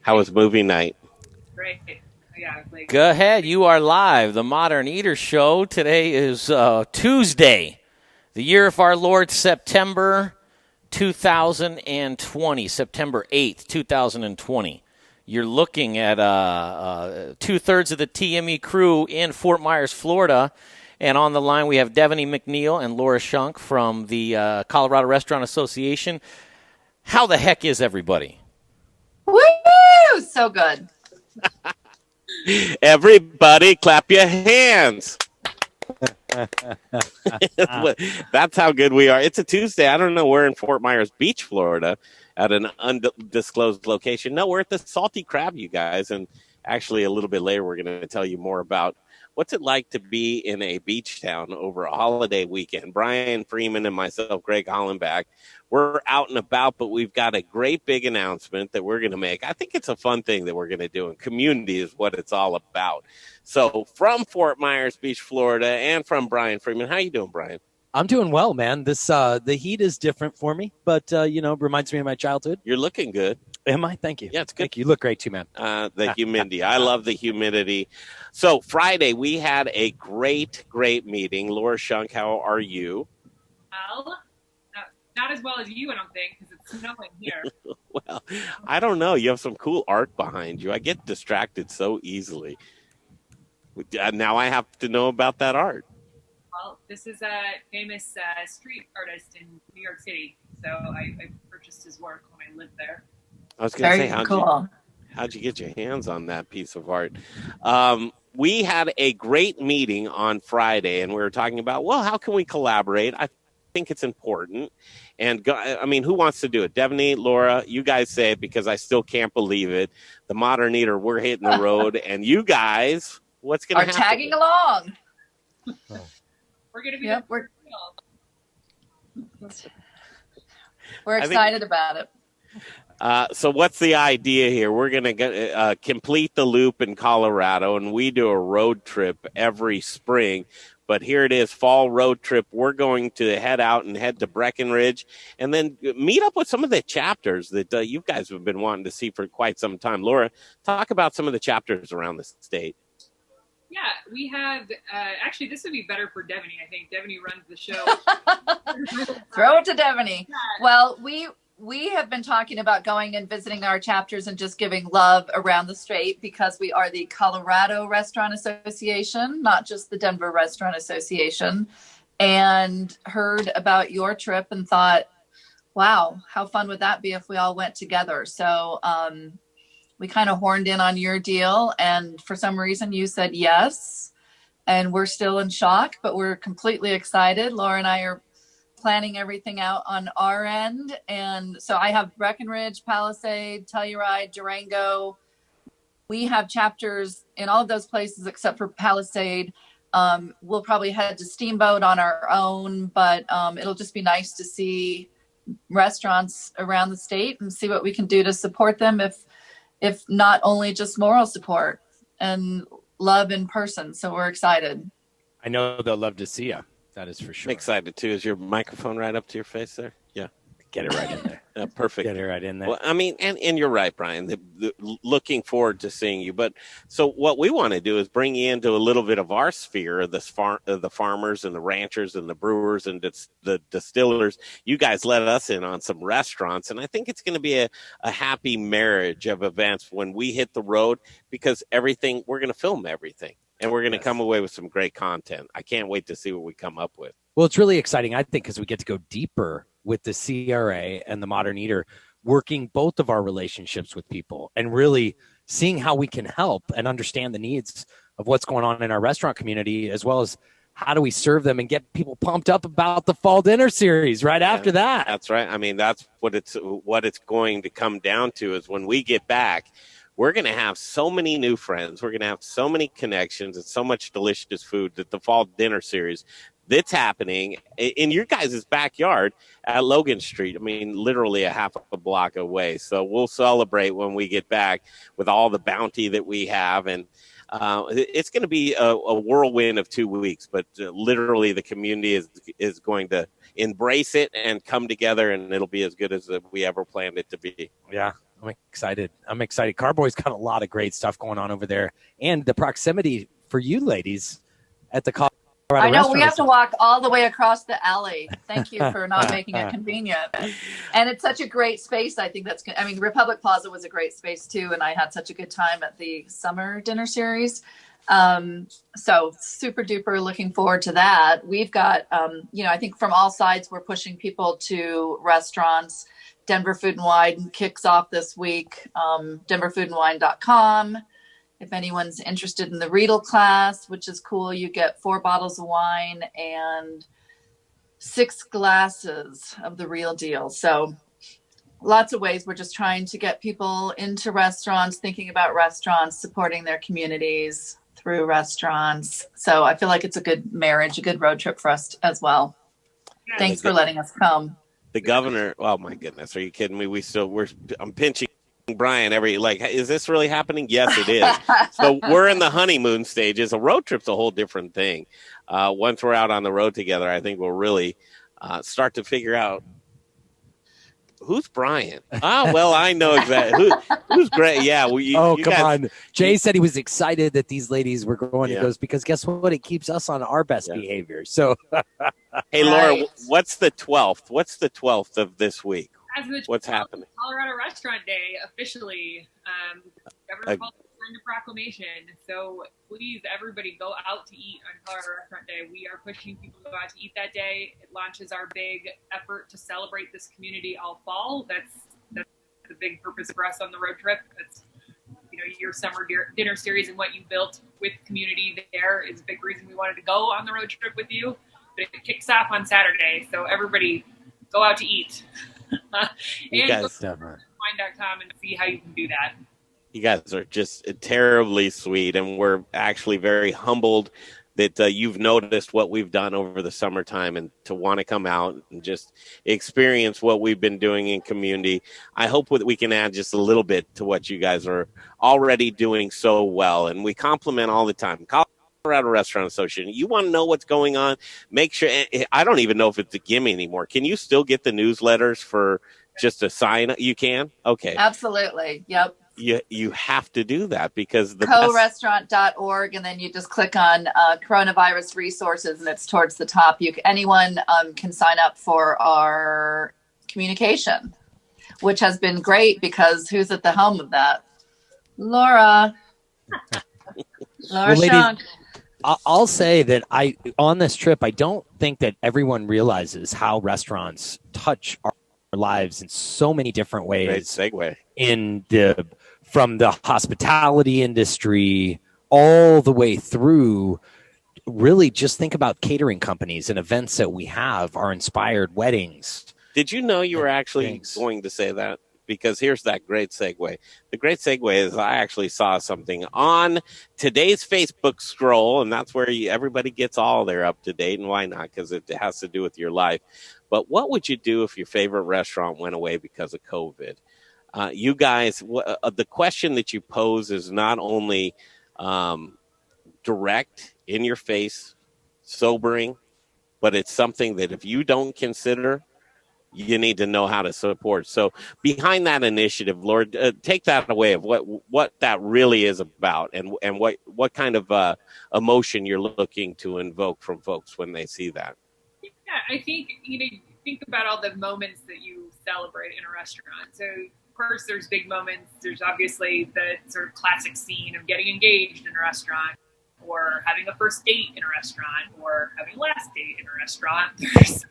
How was movie night? Great. Yeah, like Go ahead. You are live. The Modern Eater Show. Today is Tuesday, the year of our Lord, September 2020, September 8th, 2020. You're looking at two-thirds of the TME crew in Fort Myers, Florida. And on the line, we have Devaney McNeil and Laura Shunk from the Colorado Restaurant Association. How the heck is everybody? Woo! So good. Everybody clap your hands. That's how good we are. It's a Tuesday. I don't know. We're in Fort Myers Beach, Florida, at an undisclosed location. No, we're at the Salty Crab, you guys. And actually, a little bit later, we're going to tell you more about what's it like to be in a beach town over a holiday weekend. Brian Freeman and myself, Greg Hollenbach, we're out and about, but we've got a great big announcement that we're going to make. I think it's a fun thing that we're going to do, and community is what it's all about. So from Fort Myers Beach, Florida, and from Brian Freeman, how you doing, Brian? I'm doing well, man. This the heat is different for me, but reminds me of my childhood. You're looking good. Am I? Thank you. Yeah, it's good. Thank you. You look great too, man. The humidity. I love the humidity. So Friday, we had a great meeting. Laura Shunk, how are you? well, not as well as you, I don't think, because it's snowing here. Well, I don't know. You have some cool art behind you. I get distracted so easily. Now I have to know about that art. Well, this is a famous street artist in New York City, so I purchased his work when I lived there. I was going to say, Very cool. how'd you get your hands on that piece of art? We had a great meeting on Friday, and we were talking about, well, how can we collaborate? I think it's important. And who wants to do it? Devaney, Laura, you guys say it because I still can't believe it. The Modern Eater, we're hitting the road, and you guys, what's going to happen? Are tagging along. We're going to be Yep, we're excited about it. So what's the idea here? We're going to complete the loop in Colorado, and we do a road trip every spring. But here it is, fall road trip. We're going to head out and head to Breckenridge and then meet up with some of the chapters that you guys have been wanting to see for quite some time. Laura, talk about some of the chapters around the state. Yeah, we have, actually, this would be better for Devaney. I think Devaney runs the show. Throw it to Devaney. Yeah. Well, we have been talking about going and visiting our chapters and just giving love around the state because we are the Colorado Restaurant Association, not just the Denver Restaurant Association, and heard about your trip and thought, wow, how fun would that be if we all went together? So we kind of horned in on your deal, and for some reason you said yes, and we're still in shock, but we're completely excited. Laura and I are planning everything out on our end. And so I have Breckenridge, Palisade, Telluride, Durango. We have chapters in all of those places except for Palisade. We'll probably head to Steamboat on our own, but it'll just be nice to see restaurants around the state and see what we can do to support them, if not only just moral support and love in person. So we're excited. I know they'll love to see you. That is for sure. I'm excited, too. Is your microphone right up to your face there? Yeah. Get it right in there. Perfect. Get it right in there. Well, and you're right, Brian. Looking forward to seeing you. But so what we want to do is bring you into a little bit of our sphere of the farmers and the ranchers and the brewers and the distillers. You guys let us in on some restaurants, and I think it's going to be a happy marriage of events when we hit the road because we're going to film everything. And we're going to come away with some great content. I can't wait to see what we come up with. Well, it's really exciting, I think, because we get to go deeper with the CRA and the Modern Eater, working both of our relationships with people and really seeing how we can help and understand the needs of what's going on in our restaurant community, as well as how do we serve them and get people pumped up about the fall dinner series after that. That's right. That's what it's going to come down to is when we get back, we're going to have so many new friends. We're going to have so many connections and so much delicious food that the fall dinner series that's happening in your guys' backyard at Logan Street. Literally a half a block away. So we'll celebrate when we get back with all the bounty that we have. And it's going to be a whirlwind of 2 weeks, but literally the community is going to embrace it and come together, and it'll be as good as we ever planned it to be. Yeah. I'm excited. Carboy's got a lot of great stuff going on over there, and the proximity for you ladies at the Colorado I know restaurant. we have to walk all the way across the alley. Thank you for not making it convenient. And it's such a great space. I think that's good. I mean, Republic Plaza was a great space too, and I had such a good time at the summer dinner series. So super duper looking forward to that. We've got, I think from all sides, we're pushing people to restaurants. Denver Food and Wine kicks off this week. denverfoodandwine.com. If anyone's interested in the Riedel class, which is cool, you get 4 bottles of wine and 6 glasses of the real deal. So lots of ways. We're just trying to get people into restaurants, thinking about restaurants, supporting their communities through restaurants. So I feel like it's a good marriage, a good road trip for us as well. Thanks for letting us come. The governor, oh my goodness, are you kidding me? I'm pinching Brian is this really happening? Yes, it is. So we're in the honeymoon stages. A road trip's a whole different thing. Once we're out on the road together, I think we'll really start to figure out who's Brian. Well, I know exactly who's great. Yeah. Well, come on. Jay said he was excited that these ladies were going. He goes, because guess what? It keeps us on our best behavior. So, hey, Laura, what's the 12th? What's the 12th of this week? What's happening? Colorado Restaurant Day officially. Governor Paul signed a proclamation. So please, everybody, go out to eat on Colorado Restaurant Day. We are pushing people to go out to eat that day. It launches our big effort to celebrate this community all fall. That's the big purpose for us on the road trip. That's your summer dinner series and what you built with community there is a big reason we wanted to go on the road trip with you. But it kicks off on Saturday, so everybody go out to eat. And go to wine.com and see how you can do that. You guys are just terribly sweet, and we're actually very humbled that you've noticed what we've done over the summertime and to want to come out and just experience what we've been doing in community. I hope that we can add just a little bit to what you guys are already doing so well, and we compliment all the time. Colorado Restaurant Association. You want to know what's going on? Make sure. I don't even know if it's a gimme anymore. Can you still get the newsletters for just a sign? You can? Okay. Absolutely. Yep. You have to do that because the co-restaurant.org, and then you just click on coronavirus resources, and it's towards the top. Anyone can sign up for our communication, which has been great because who's at the helm of that? Laura. Laura Shunk. I'll say that on this trip, I don't think that everyone realizes how restaurants touch our lives in so many different ways. Great segue. From the hospitality industry all the way through. Really, just think about catering companies and events that we have, our inspired weddings. Did you know you were actually going to say that? Because here's that great segue. The great segue is I actually saw something on today's Facebook scroll, and that's where everybody gets all their up to date, and why not? Because it has to do with your life. But what would you do if your favorite restaurant went away because of COVID? You guys, the question that you pose is not only direct, in your face, sobering, but it's something that if you don't consider, you need to know how to support. So behind that initiative, Lord, take that away of what that really is about and what kind of emotion you're looking to invoke from folks when they see that. Yeah, I think, think about all the moments that you celebrate in a restaurant. So of course there's big moments. There's obviously the sort of classic scene of getting engaged in a restaurant, or having a first date in a restaurant, or having a last date in a restaurant. There's,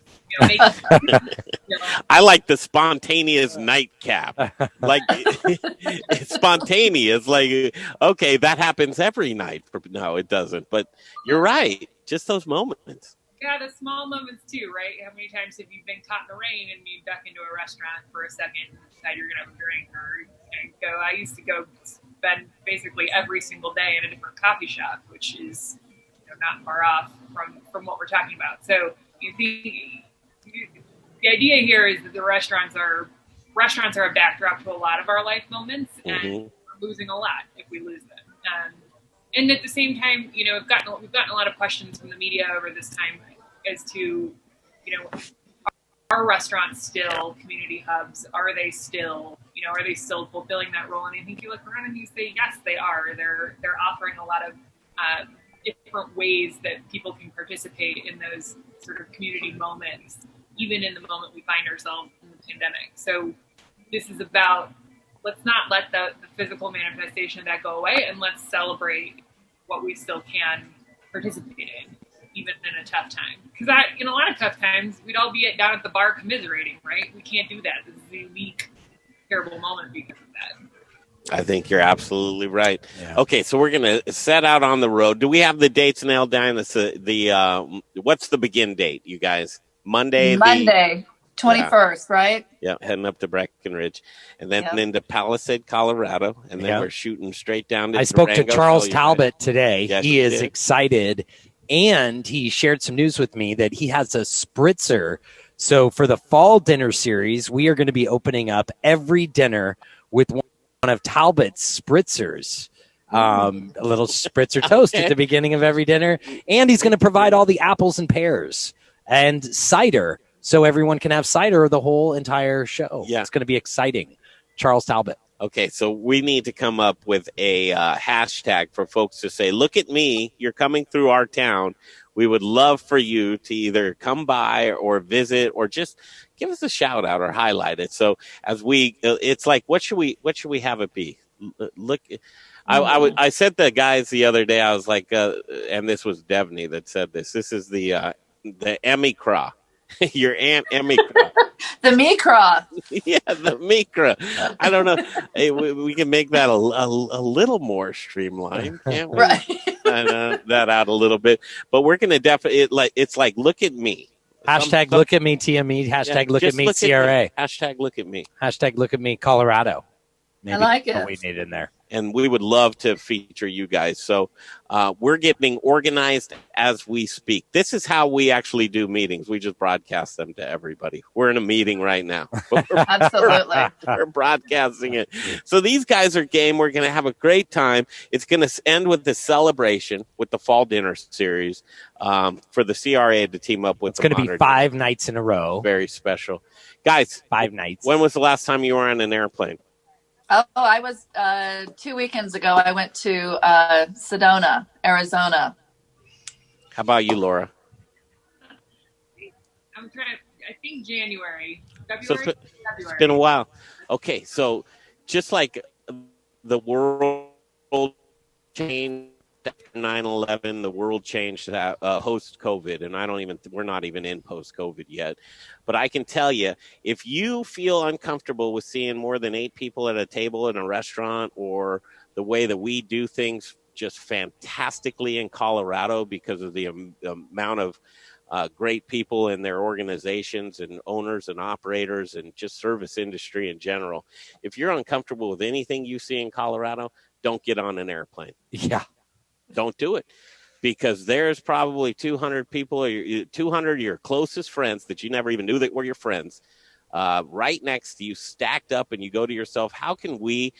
I like the spontaneous nightcap. Like it's spontaneous. Like, okay, that happens every night. No, it doesn't. But you're right. Just those moments. Yeah, the small moments too, right? How many times have you been caught in the rain and you duck into a restaurant for a second and decide you're going to have a drink, or go? I used to go spend basically every single day in a different coffee shop, which is not far off from what we're talking about. So the idea here is that the restaurants are a backdrop to a lot of our life moments, and we're losing a lot if we lose them. And at the same time, we've gotten a lot of questions from the media over this time as to, are restaurants still community hubs? Are they still, are they still fulfilling that role? And I think you look around and you say, yes, they are. They're offering a lot of different ways that people can participate in those sort of community moments, even in the moment we find ourselves in the pandemic. So this is about, let's not let the physical manifestation of that go away, and let's celebrate what we still can participate in, even in a tough time. Because in a lot of tough times, we'd all be down at the bar commiserating, right? We can't do that. This is a unique, terrible moment because of that. I think you're absolutely right. Yeah. Okay, so we're going to set out on the road. Do we have the dates nailed down? What's the begin date, you guys? Monday, 21st, right? Yeah, heading up to Breckenridge, and then into Palisade, Colorado, and then we're shooting straight down to I spoke to Durango. Charles Talbot today. Yes, he is did. excited, and he shared some news with me that he has a spritzer. So for the fall dinner series, we are going to be opening up every dinner with one of Talbot's spritzers. A little spritzer toast at the beginning of every dinner. And he's going to provide all the apples and pears and cider, so everyone can have cider the whole entire show. Yeah. It's going to be exciting. Charles Talbot. Okay, so we need to come up with a hashtag for folks to say, look at me, you're coming through our town. We would love for you to either come by or visit or just give us a shout out or highlight it. So as it's like, what should we have it be? Look, I said to the guys the other day, I was like, and this was Devney that said this. This is the Emmy Craw. Your Aunt Emmy Craw. The Mikra. Yeah, the Mikra. I don't know. Hey, we can make that a little more streamlined, can't we? Right. That out a little bit. But we're going to definitely, it's like, look at me. Hashtag look at me TME. Hashtag look at me CRA. Hashtag look at me. Hashtag look at me Colorado. Maybe I like it. what we need in there. And we would love to feature you guys. So we're getting organized as we speak. This is how we actually do meetings. We just broadcast them to everybody. We're in a meeting right now. Absolutely. We're broadcasting it. So these guys are game. We're going to have a great time. It's going to end with the celebration with the fall dinner series for the CRA to team up with. It's going to be 5 nights in a row. Very special. Guys, 5 nights. When was the last time you were on an airplane? Oh, I was 2 weekends ago. I went to Sedona, Arizona. How about you, Laura? I'm trying to, I think January. So February. it's been a while. Okay, so just like the world changed after 9/11, the world changed post COVID, and we're not even in post COVID yet. But I can tell you, if you feel uncomfortable with seeing more than 8 people at a table in a restaurant, or the way that we do things just fantastically in Colorado because of the amount of great people in their organizations and owners and operators and just service industry in general, if you're uncomfortable with anything you see in Colorado, don't get on an airplane. Yeah. Don't do it, because there's probably 200 people, or 200 of your closest friends that you never even knew that were your friends, right next to you, stacked up, and you go to yourself, how can we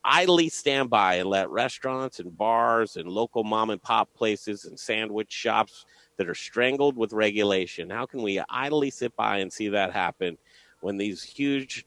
idly stand by and let restaurants and bars and local mom and pop places and sandwich shops that are strangled with regulation, how can we idly sit by and see that happen when these huge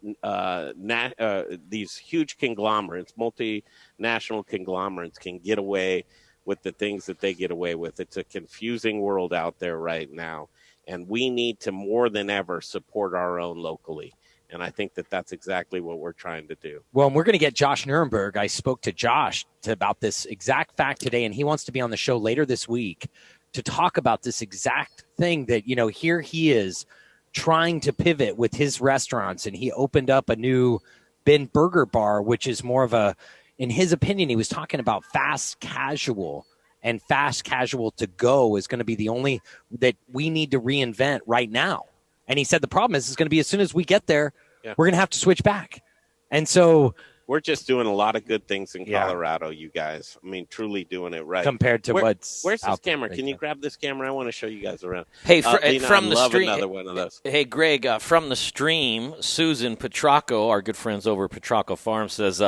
conglomerates, multinational conglomerates, can get away with the things that they get away with? It's a confusing world out there right now, and we need to more than ever support our own locally. And I think that that's exactly what we're trying to do. Well, and we're going to get Josh Nuremberg. I spoke to Josh about this exact fact today, and he wants to be on the show later this week to talk about this exact thing that, here he is trying to pivot with his restaurants, and he opened up a new Ben Burger bar, which is more of a, in his opinion, he was talking about fast casual, and fast casual to go is going to be the only that we need to reinvent right now. And he said the problem is it's going to be as soon as we get there, we're going to have to switch back. And so we're just doing a lot of good things in Colorado, you guys. I mean, truly doing it right. Compared to where's this camera? Can you grab this camera? I want to show you guys around. Hey, Lena, from the stream, another one of those. Hey, Greg, from the stream, Susan Petrocco, our good friends over at Petrocco Farm, says,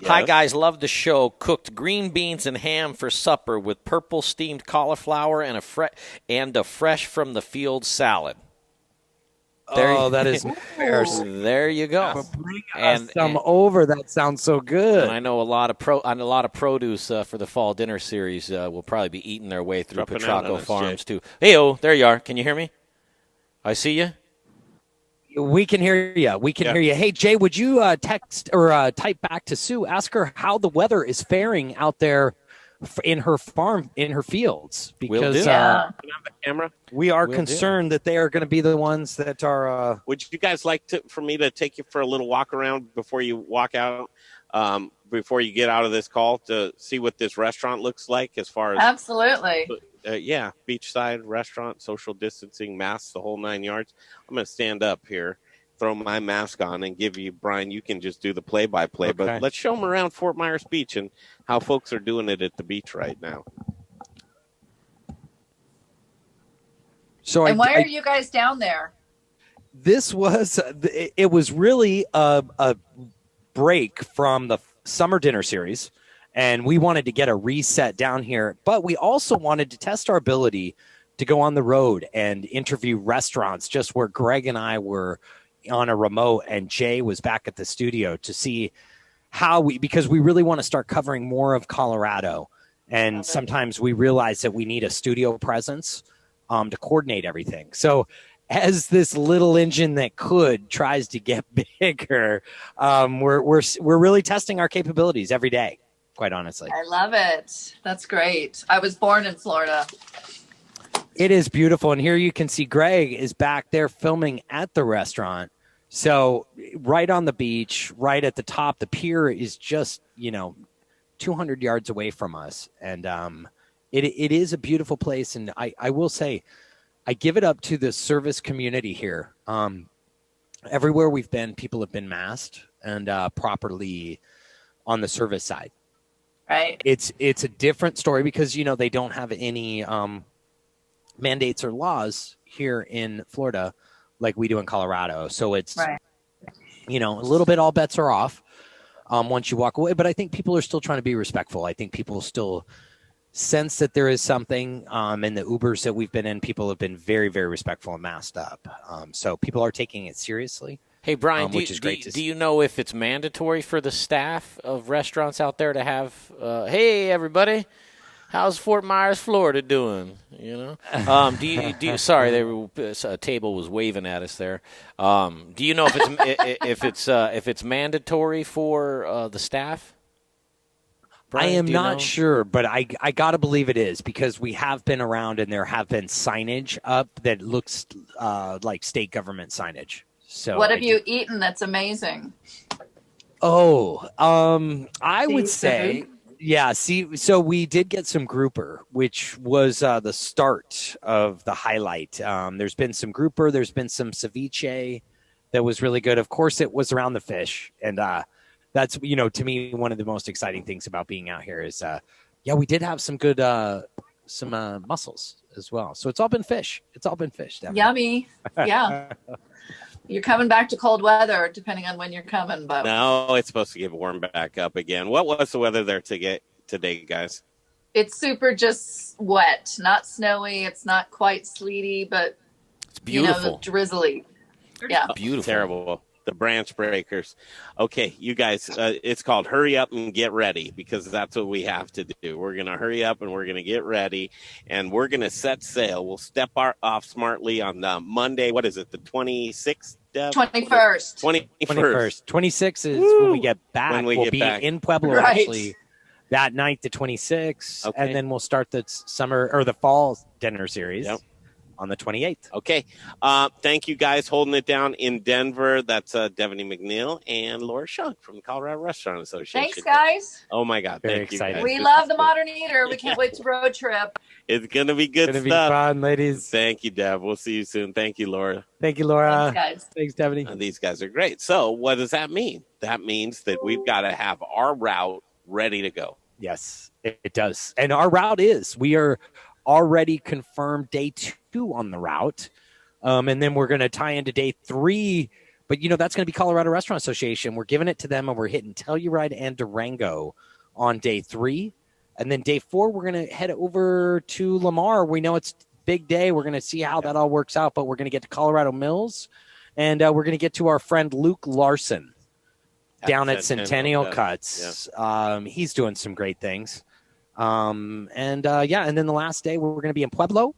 "Hi guys, love the show. Cooked green beans and ham for supper with purple steamed cauliflower and a fresh from the field salad." Oh, that is fair. There you go. Bring us some over. That sounds so good. And I know a lot of produce for the fall dinner series will probably be eating their way through Petrocco Farms too. Hey, there you are. Can you hear me? I see you. We can hear you. We can hear you. Hey, Jay, would you text or type back to Sue? Ask her how the weather is faring out there in her farm, in her fields, because camera. We are concerned that they are going to be the ones that are. Would you guys like for me to take you for a little walk around before you walk out, before you get out of this call, to see what this restaurant looks like as far as absolutely. Beachside restaurant, social distancing, masks, the whole 9 yards. I'm going to stand up here, throw my mask on, and give you, Brian, you can just do the play-by-play. Okay. But let's show them around Fort Myers Beach and how folks are doing it at the beach right now. So why are you guys down there? This was, it was really a break from the summer dinner series. And we wanted to get a reset down here, but we also wanted to test our ability to go on the road and interview restaurants, just where Greg and I were on a remote and Jay was back at the studio, to see how because we really want to start covering more of Colorado. And sometimes we realize that we need a studio presence to coordinate everything. So as this little engine that could tries to get bigger, we're really testing our capabilities every day. Quite honestly. I love it. That's great. I was born in Florida. It is beautiful. And here you can see Greg is back there filming at the restaurant. So right on the beach, right at the top, the pier is just, 200 yards away from us. And it is a beautiful place. And I will say, I give it up to the service community here. Everywhere we've been, people have been masked and properly on the service side. Right. It's a different story because, they don't have any mandates or laws here in Florida like we do in Colorado. So it's, a little bit all bets are off once you walk away. But I think people are still trying to be respectful. I think people still sense that there is something. In the Ubers that we've been in, people have been very, very respectful and masked up. So people are taking it seriously. Hey, Brian, do you know if it's mandatory for the staff of restaurants out there to have, hey, everybody, how's Fort Myers, Florida doing? Do you sorry, a table was waving at us there. Do you know if it's mandatory for the staff? Brian, I am not sure, but I got to believe it is, because we have been around and there have been signage up that looks like state government signage. So what have you eaten that's amazing? I would say, so we did get some grouper, which was the start of the highlight. There's been some grouper, there's been some ceviche that was really good. Of course, it was around the fish. And that's, to me, one of the most exciting things about being out here is, we did have some good, mussels as well. So it's all been fish. Definitely. Yummy. Yeah. You're coming back to cold weather, depending on when you're coming. But no, it's supposed to get warm back up again. What was the weather there today, guys? It's super just wet, not snowy. It's not quite sleety, but it's beautiful, drizzly. Yeah, beautiful, terrible. The branch breakers. Okay, you guys, it's called Hurry Up and Get Ready, because that's what we have to do. We're going to hurry up and we're going to get ready, and we're going to set sail. We'll step off smartly on Monday. What is it, the 26th? 21st. 21st. 26th is when we get back. We'll be back in Pueblo actually that night, the 26th, and then we'll start the summer or the fall dinner series. Yep. On the 28th. Okay. Thank you guys holding it down in Denver. That's Devaney McNeil and Laura Shunk from the Colorado Restaurant Association. Thanks, guys. Oh, my God. Very Thank excited. you guys. We love the Modern Eater. We can't wait to road trip. It's going to be good stuff. It's going to be fun, ladies. Thank you, Dev. We'll see you soon. Thank you, Laura. Thank you, Laura. Thanks, guys. Thanks, Devaney. These guys are great. So what does that mean? That means that we've got to have our route ready to go. Yes, it does. And our route we are already confirmed day 2 on the route. And then we're going to tie into day 3. But, that's going to be Colorado Restaurant Association. We're giving it to them, and we're hitting Telluride and Durango on day 3. And then day 4, we're going to head over to Lamar. We know it's a big day. We're going to see how that all works out. But we're going to get to Colorado Mills. And we're going to get to our friend Luke Larson down at Centennial Cuts. Yeah. He's doing some great things. And then the last day we're going to be in Pueblo.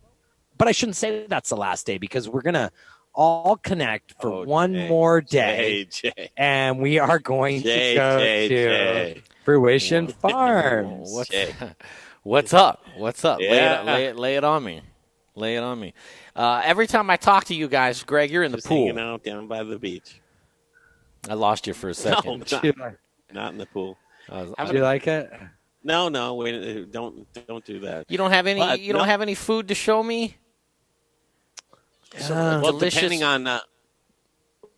But I shouldn't say that's the last day because we're going to all connect for one more day. And we are going to go to Fruition Farms. What's up? Yeah. Lay it on me. Every time I talk to you guys, Greg, you're in the pool. Hanging out down by the beach. I lost you for a second. Not in the pool. Did you like it? No, wait, don't do that. You don't have any. Don't have any food to show me. Well, depending on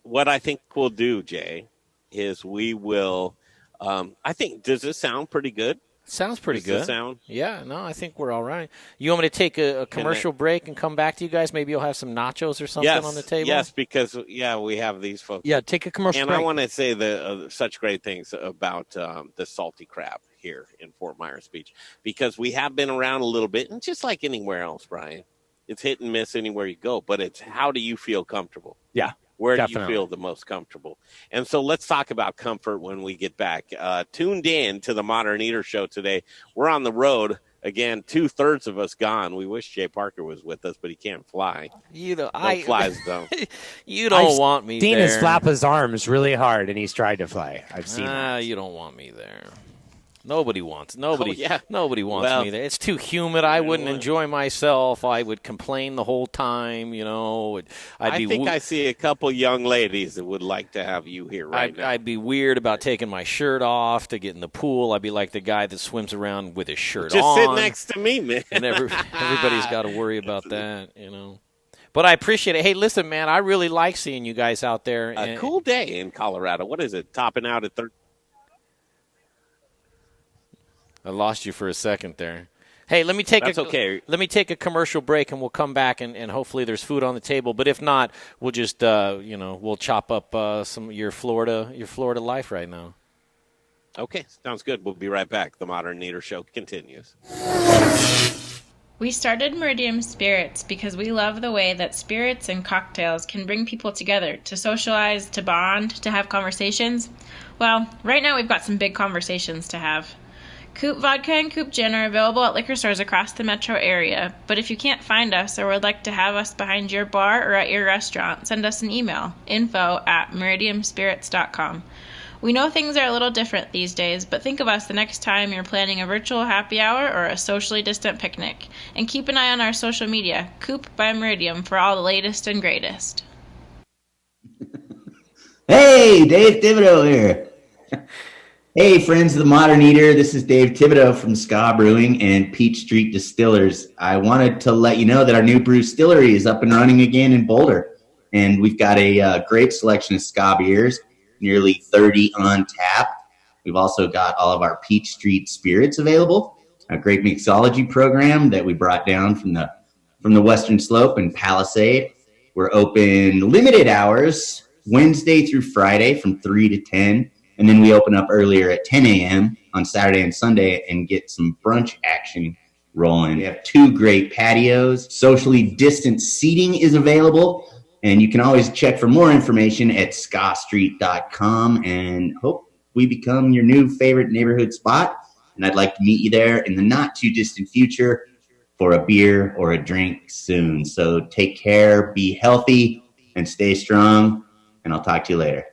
what I think we'll do, Jay, is we will. I think does this sound pretty good? Sounds pretty good. Sound? Yeah, no, I think we're all right. You want me to take a commercial break and come back to you guys? Maybe you'll have some nachos or something on the table? Yes, because, we have these folks. Yeah, take a commercial break. And I want to say such great things about the salty crab here in Fort Myers Beach, because we have been around a little bit, and just like anywhere else, Brian, it's hit and miss anywhere you go, but it's how do you feel comfortable? Yeah. Where do you feel the most comfortable? And so let's talk about comfort when we get back. Tuned in to the Modern Eater Show today. We're on the road. Again, 2/3 of us gone. We wish Jay Parker was with us, but he can't fly. No flies, though. You don't want me there. Dean has flapped his arms really hard, and he's tried to fly. I've seen that. You don't want me there. Nobody wants me there. It's too humid. I wouldn't enjoy myself. I would complain the whole time, I think I see a couple young ladies that would like to have you here now. I'd be weird about taking my shirt off to get in the pool. I'd be like the guy that swims around with his shirt on. Just sit next to me, man. And everybody's got to worry about that, But I appreciate it. Hey, listen, man, I really like seeing you guys out there. A cool day in Colorado. What is it? Topping out at 13? I lost you for a second there. Hey, let me take a commercial break, and we'll come back, and hopefully there's food on the table. But if not, we'll just we'll chop up some of your Florida life right now. Okay, sounds good. We'll be right back. The Modern Eater Show continues. We started Meridium Spirits because we love the way that spirits and cocktails can bring people together to socialize, to bond, to have conversations. Well, right now we've got some big conversations to have. Coop Vodka and Coop Gin are available at liquor stores across the metro area, but if you can't find us or would like to have us behind your bar or at your restaurant, send us an email, info@meridiumspirits.com. We know things are a little different these days, but think of us the next time you're planning a virtual happy hour or a socially distant picnic. And keep an eye on our social media, Coop by Meridium, for all the latest and greatest. Hey, Dave Thibodeau here. Hey, friends of the Modern Eater. This is Dave Thibodeau from Ska Brewing and Peach Street Distillers. I wanted to let you know that our new brew distillery is up and running again in Boulder. And we've got a great selection of ska beers, nearly 30 on tap. We've also got all of our Peach Street spirits available, a great mixology program that we brought down from the Western Slope and Palisade. We're open limited hours, Wednesday through Friday from 3 to 10. And then we open up earlier at 10 a.m. on Saturday and Sunday and get some brunch action rolling. We have 2 great patios. Socially distant seating is available. And you can always check for more information at scastreet.com and hope we become your new favorite neighborhood spot. And I'd like to meet you there in the not too distant future for a beer or a drink soon. So take care, be healthy, and stay strong. And I'll talk to you later.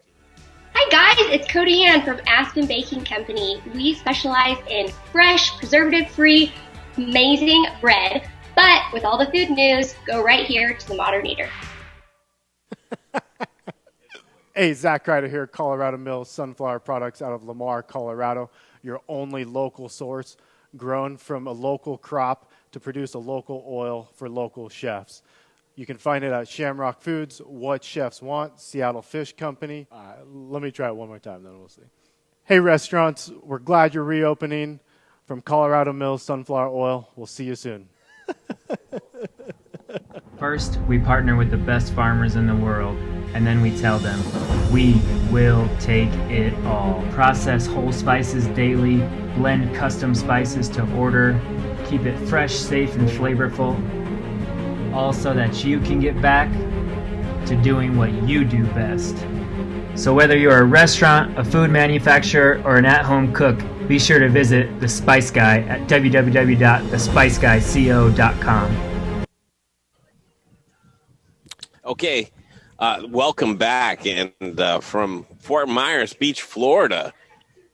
Hi guys, it's Cody Ann from Aspen Baking Company. We specialize in fresh, preservative-free, amazing bread. But with all the food news, go right here to the Modern Eater. Hey, Zach Ryder here, Colorado Mills Sunflower Products out of Lamar, Colorado. Your only local source, grown from a local crop to produce a local oil for local chefs. You can find it at Shamrock Foods, What Chefs Want, Seattle Fish Company. Let me try it one more time, then we'll see. Hey, restaurants, we're glad you're reopening. From Colorado Mills Sunflower Oil, we'll see you soon. First, we partner with the best farmers in the world, and then we tell them, we will take it all. Process whole spices daily, blend custom spices to order, keep it fresh, safe, and flavorful, all so that you can get back to doing what you do best. So whether you're a restaurant, a food manufacturer, or an at-home cook, be sure to visit The Spice Guy at www.thespiceguyco.com. Okay, welcome back. And from Fort Myers Beach, Florida,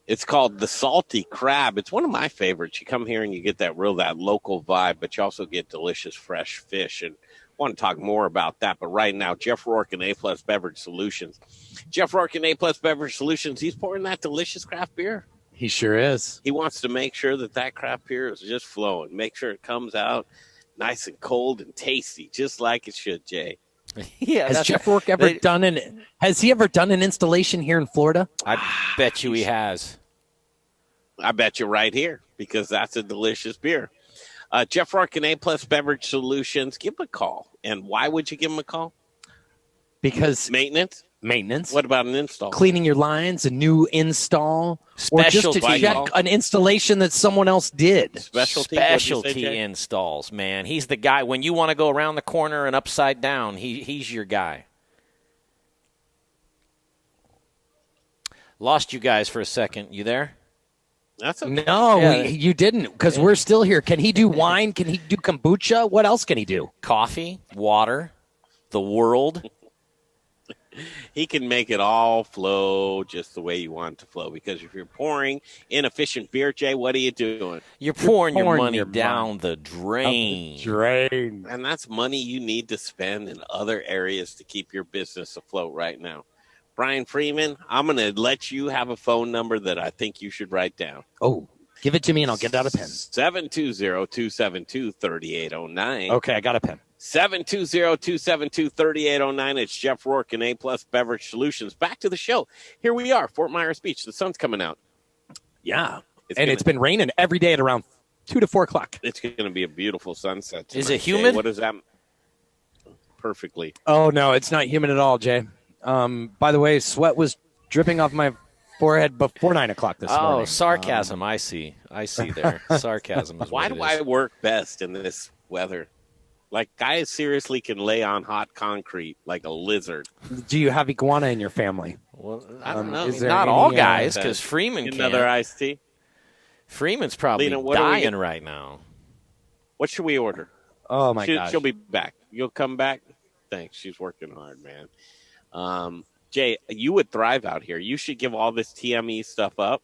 it's called the Salty Crab. It's one of my favorites. You come here and you get that local vibe, but you also get delicious fresh fish. And I want to talk more about that. But right now, Jeff Rourke and A-Plus Beverage Solutions. Jeff Rourke and A-Plus Beverage Solutions, he's pouring that delicious craft beer. He sure is. He wants to make sure that craft beer is just flowing. Make sure it comes out nice and cold and tasty, just like it should, Jay. Yeah, has Jeff Rourke ever done an installation here in Florida? I bet you he has. I bet you right here, because that's a delicious beer. Jeff Rourke and A-Plus Beverage Solutions, give him a call. And why would you give him a call? Because maintenance. What about an install? Cleaning your lines, a new install, or just to check an installation that someone else did. Specialty installs, man. He's the guy. When you want to go around the corner and upside down, he's your guy. Lost you guys for a second. You there? That's okay. No, you didn't, because we're still here. Can he do wine? Can he do kombucha? What else can he do? Coffee, water, the world. He can make it all flow just the way you want it to flow. Because if you're pouring inefficient beer, Jay, what are you doing? You're pouring your money down the drain. And that's money you need to spend in other areas to keep your business afloat right now. Brian Freeman, I'm going to let you have a phone number that I think you should write down. Oh, give it to me and I'll get out a pen. 720-272-3809. Okay, I got a pen. 720-272-3809. It's Jeff Rourke and A-Plus Beverage Solutions. Back to the show. Here we are, Fort Myers Beach. The sun's coming out. Yeah. It's been raining every day at around 2 to 4 o'clock. It's going to be a beautiful sunset tonight. Is it humid? Jay, what is that? Perfectly. Oh, no, it's not humid at all, Jay. By the way, sweat was dripping off my forehead before 9 o'clock this morning. Oh, sarcasm. I see there. Sarcasm is why what do I work best in this weather? Like, guys seriously can lay on hot concrete like a lizard. Do you have iguana in your family? Well, I don't know. Not all guys, because Freeman can't. Another iced tea? Freeman's probably dying right now. What should we order? Oh, my gosh. She'll be back. You'll come back? Thanks. She's working hard, man. Jay, you would thrive out here. You should give all this TME stuff up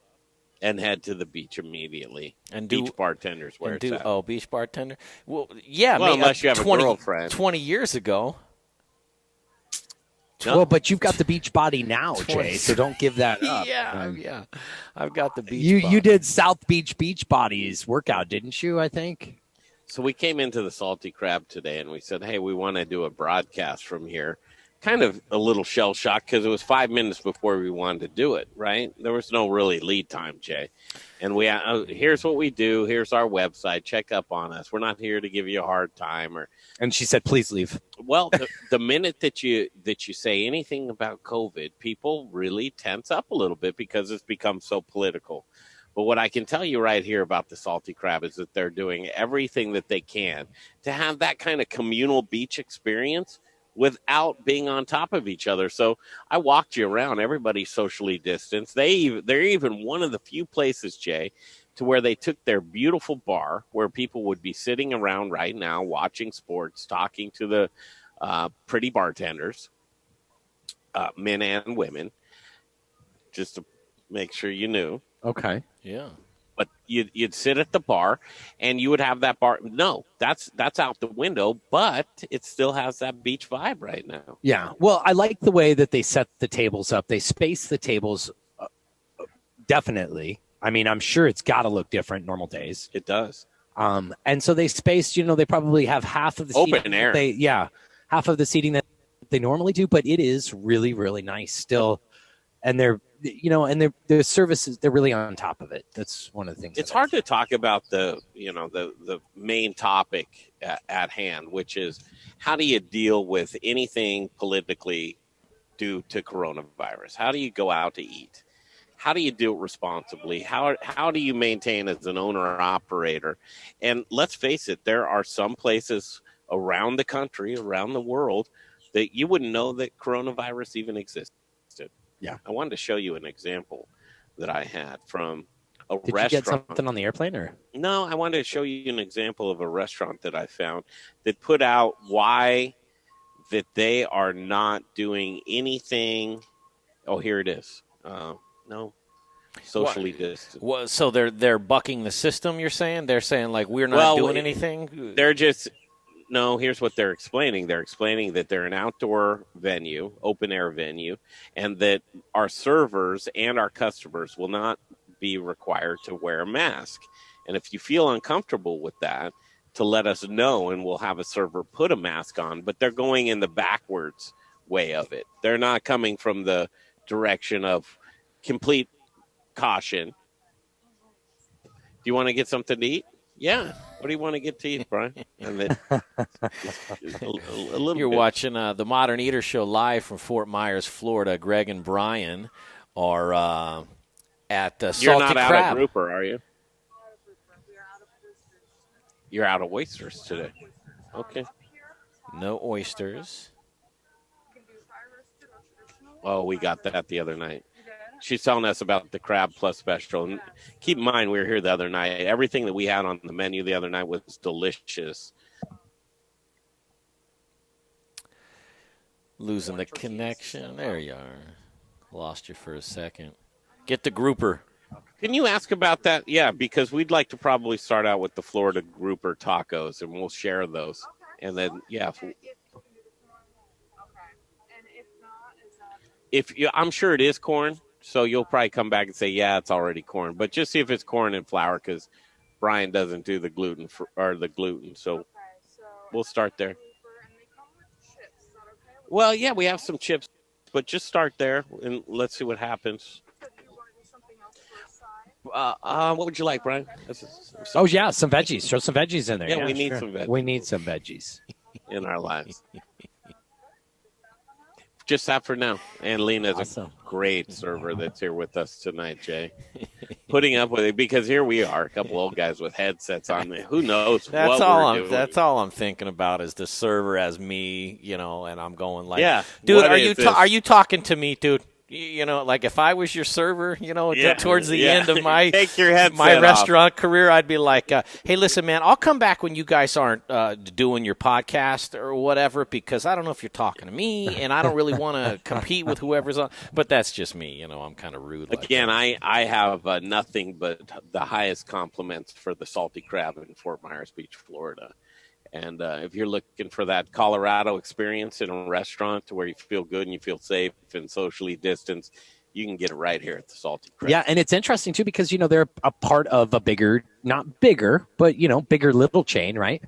and head to the beach immediately. And beach bartenders where it's at. Oh, beach bartender? Well, yeah. Well, unless you have a girlfriend. 20 years ago. No. Well, but you've got the beach body now, Jay, so don't give that up. Yeah. I've got the beach body. You did South Beach Bodies workout, didn't you, I think? So we came into the Salty Crab today, and we said, hey, we want to do a broadcast from here. Kind of a little shell shock because it was 5 minutes before we wanted to do it, right? There was no really lead time, Jay. And we here's what we do. Here's our website. Check up on us. We're not here to give you a hard time. And she said, please leave. Well, the minute that you say anything about COVID, people really tense up a little bit because it's become so political. But what I can tell you right here about the Salty Crab is that they're doing everything that they can to have that kind of communal beach experience without being on top of each other. So I walked you around. Everybody's socially distanced. They're even one of the few places, Jay, to where they took their beautiful bar where people would be sitting around right now watching sports, talking to the pretty bartenders, men and women, just to make sure you knew. Okay. Yeah. But you'd sit at the bar, and you would have that bar. No, that's out the window, but it still has that beach vibe right now. Yeah. Well, I like the way that they set the tables up. They space the tables definitely. I mean, I'm sure it's got to look different normal days. It does. And so they spaced. They probably have half of the open air. Half of the seating that they normally do, but it is really, really nice still. And they're their services, they're really on top of it. That's one of the things. It's hard to talk about the main topic at hand, which is how do you deal with anything politically due to coronavirus? How do you go out to eat? How do you do it responsibly? How do you maintain as an owner or operator? And let's face it, there are some places around the country, around the world, that you wouldn't know that coronavirus even existed. Yeah. I wanted to show you an example that I had from a Did restaurant. you get something on the airplane, or? No, I wanted to show you an example of a restaurant that I found that put out why that they are not doing anything. Oh, here it is. No, socially distant. Well, so they're bucking the system. You're saying they're saying like we're not doing anything. They're just no. Here's what they're explaining. They're explaining that they're an outdoor venue, open air venue, and that our servers and our customers will not be required to wear a mask. And if you feel uncomfortable with that, to let us know, and we'll have a server put a mask on. But they're going in the backwards way of it. They're not coming from the direction of complete caution. Do you want to get something to eat? Yeah. What do you want to get to eat, Brian? And then a little You're bit. watching the Modern Eater Show live from Fort Myers, Florida. Greg and Brian are at Salty You're not out Crab. of grouper, are you? You're out of oysters today. Okay. No oysters. Oh, we got that the other night. She's telling us about the crab plus special. And keep in mind, we were here the other night. Everything that we had on the menu the other night was delicious. Losing the connection. There you are. Lost you for a second. Get the grouper. Can you ask about that? Yeah, because we'd like to probably start out with the Florida grouper tacos, and we'll share those. And then, yeah. I'm sure it is corn, so you'll probably come back and say, yeah, it's already corn. But just see if it's corn and flour, because Brian doesn't do the gluten, so we'll start there. Well, yeah, we have some chips, but just start there, and let's see what happens. What would you like, Brian? Oh, yeah, some veggies. Throw some veggies in there. Yeah, we need some veggies. We need some veggies in our lives. Just that for now. And Lena's awesome. A great server that's here with us tonight, Jay. Putting up with it, because here we are, a couple old guys with headsets on. Who knows that's what all we're doing. That's all I'm thinking about is the server as me, and I'm going like, yeah, dude, are you talking to me, dude? Like if I was your server, towards the end of my Take your headset my off. restaurant career, I'd be like, hey, listen, man, I'll come back when you guys aren't doing your podcast or whatever, because I don't know if you're talking to me, and I don't really want to compete with whoever's on. But that's just me, I'm kind of rude. Again, I have nothing but the highest compliments for the Salty Crab in Fort Myers Beach, Florida. And if you're looking for that Colorado experience in a restaurant to where you feel good and you feel safe and socially distanced, you can get it right here at the Salty Crab. Yeah, and it's interesting, too, because, they're a part of a bigger, not bigger, but, bigger little chain, right?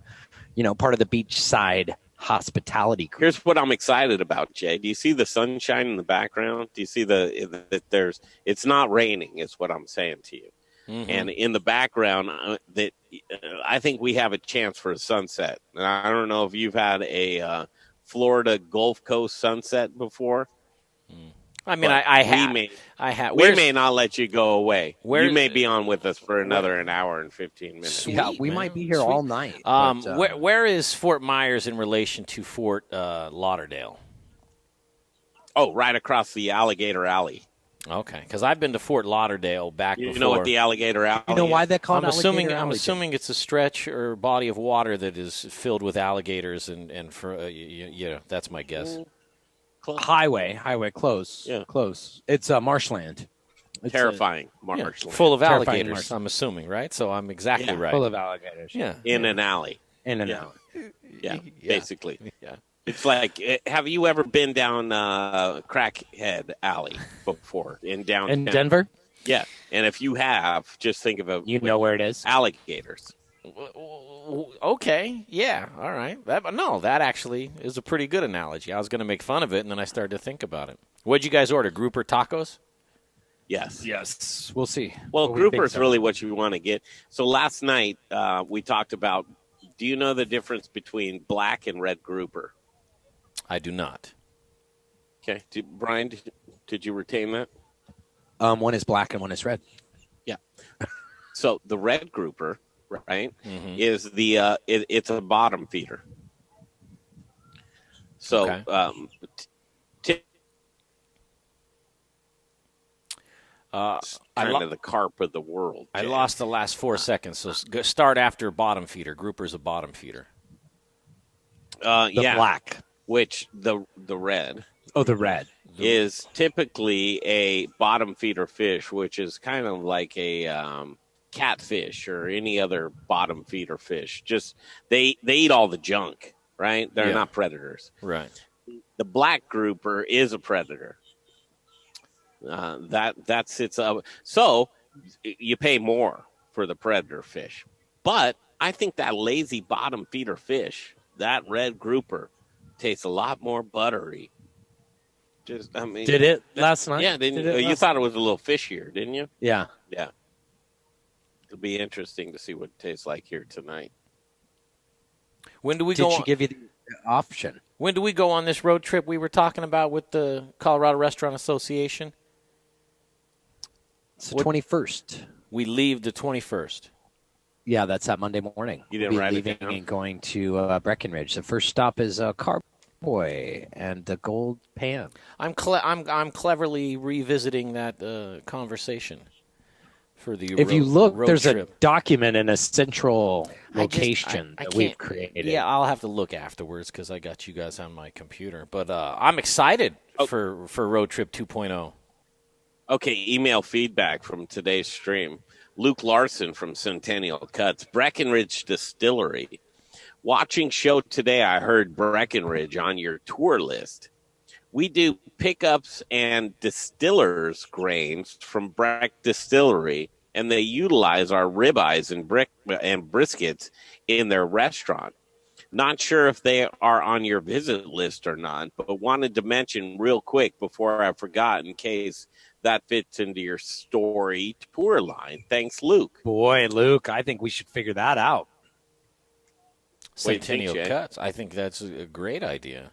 Part of the beachside hospitality group. Here's what I'm excited about, Jay. Do you see the sunshine in the background? Do you see it's not raining is what I'm saying to you. Mm-hmm. And in the background, I think we have a chance for a sunset. And I don't know if you've had a Florida Gulf Coast sunset before. I mean, I have. We may not let you go away. You may be on with us for an hour and 15 minutes. Sweet, yeah, we might be here all night. Where is Fort Myers in relation to Fort Lauderdale? Oh, right across the Alligator Alley. Okay, because I've been to Fort Lauderdale before. You know what the Alligator Alley You know why they call it I'm Alligator Alley? assuming it's a stretch or body of water that is filled with alligators, and for that's my guess. Highway, close. Yeah. Close. It's marshland. It's terrifying marshland. Full of alligators, I'm assuming, right? So I'm exactly right. Full of alligators. Yeah. In an alley. Alley. Yeah, basically. Yeah. It's like, have you ever been down Crackhead Alley before in downtown? In Denver? Yeah. And if you have, just think of You know where it is? Alligators. Okay. Yeah. All right. That actually is a pretty good analogy. I was going to make fun of it, and then I started to think about it. What'd you guys order? Grouper tacos? Yes. We'll see. Well, grouper is really what you want to get. So last night we talked about, do you know the difference between black and red grouper? I do not. Okay. Brian, did you retain that? One is black and one is red. Yeah. So the red grouper, right, Mm-hmm. is it's a bottom feeder. So, Okay. Kind of the carp of the world. I Jay. lost the last 4 seconds, so start after bottom feeder. Grouper's a bottom feeder. The black. Which the red. Oh, the red is typically a bottom feeder fish, which is kind of like a catfish or any other bottom feeder fish. Just they eat all the junk, right? They're not predators. Right. The black grouper is a predator. That's its so you pay more for the predator fish, but I think that lazy bottom feeder fish, that red grouper, tastes a lot more buttery. Just I mean, did it last night? Yeah, you thought it was a little fishier, didn't you? Yeah. It'll be interesting to see what it tastes like here tonight. When do we Did go? she give you the option? When do we go on this road trip we were talking about with the Colorado Restaurant Association? It's the 21st. We leave the 21st. Yeah, that's that Monday morning. You didn't write it leaving down? and going to Breckenridge. The first stop is Carboy and the Gold Pan. I'm cleverly revisiting that conversation for the. If you look, road there's trip. a document in a central location I that we've can't- created. Yeah, I'll have to look afterwards because I got you guys on my computer. But I'm excited for Road Trip 2.0. Okay, email feedback from today's stream. Luke Larson from Centennial Cuts, Breckenridge Distillery. Watching show today, I heard Breckenridge on your tour list. We do pickups and distillers grains from Breck Distillery, and they utilize our ribeyes and briskets in their restaurant. Not sure if they are on your visit list or not, but wanted to mention real quick before I forgot in case that fits into your story tour line. Thanks, Luke. Boy, Luke, I think we should figure that out. Centennial Jay? Cuts. I think that's a great idea.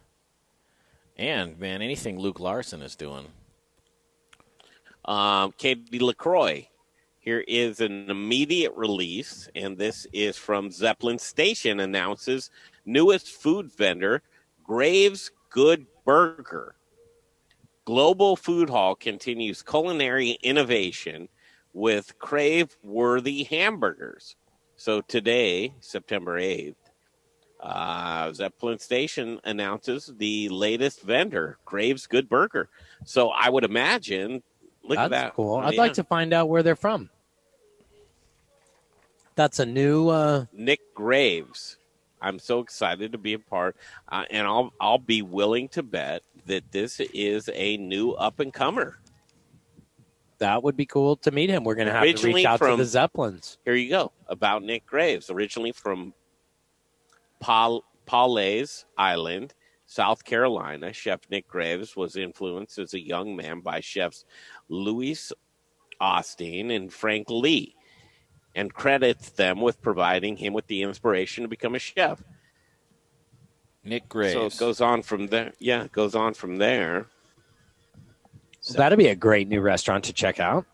And, man, anything Luke Larson is doing. Katie LaCroix. Here is an immediate release, and this is from Zeppelin Station, announces newest food vendor, Graves Good Burger. Global Food Hall continues culinary innovation with crave-worthy hamburgers. So today, September 8th, Zeppelin Station announces the latest vendor, Graves Good Burger. So I would imagine, look at that. That's cool. I'd like to find out where they're from. That's a new Nick Graves. I'm so excited to be a part, and I'll be willing to bet that this is a new up and comer. That would be cool to meet him. We're going to have to Originally reach out to from- the Zeppelins. Here you go about Nick Graves, originally from Pawleys Island, South Carolina. Chef Nick Graves was influenced as a young man by chefs Louis Austin and Frank Lee, and credits them with providing him with the inspiration to become a chef. Nick Graves. So it goes on from there. Yeah, it goes on from there. So that'd be a great new restaurant to check out.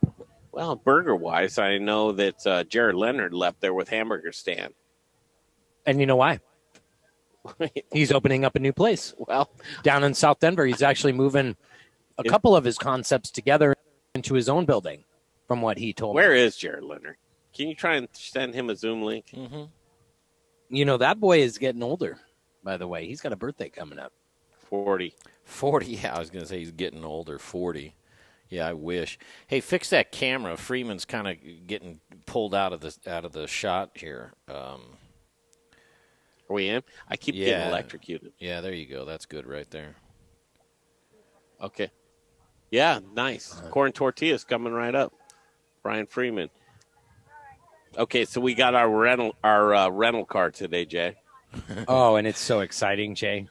Well, burger-wise, I know that Jared Leonard left there with hamburger stand. And you know why? He's opening up a new place. Well, down in South Denver, he's actually moving a couple of his concepts together into his own building, from what he told me. Where is Jared Leonard? Can you try and send him a Zoom link? Mm-hmm. You know, that boy is getting older, by the way. He's got a birthday coming up. 40. 40, yeah, I was going to say he's getting older, 40. Yeah, I wish. Hey, fix that camera. Freeman's kind of getting pulled out of the shot here. Are we in? I keep getting electrocuted. Yeah, there you go. That's good right there. Okay. Yeah, nice. Corn tortillas coming right up. Brian Freeman. Okay, so we got our rental car today, Jay. Oh, and it's so exciting, Jay.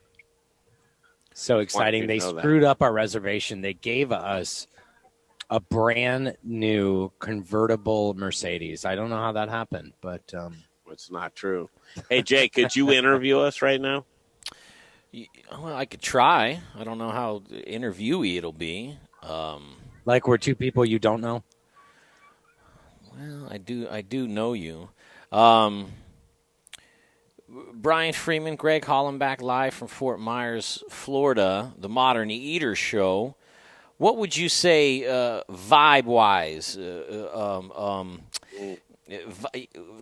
So exciting. They screwed up our reservation. They gave us a brand new convertible Mercedes. I don't know how that happened, but it's not true. Hey, Jay, could you interview us right now? Well, I could try. I don't know how interviewee it'll be. Like we're two people you don't know? Well, I do know you. Brian Freeman, Greg Hollenbach, live from Fort Myers, Florida, the Modern Eater Show. What would you say vibe-wise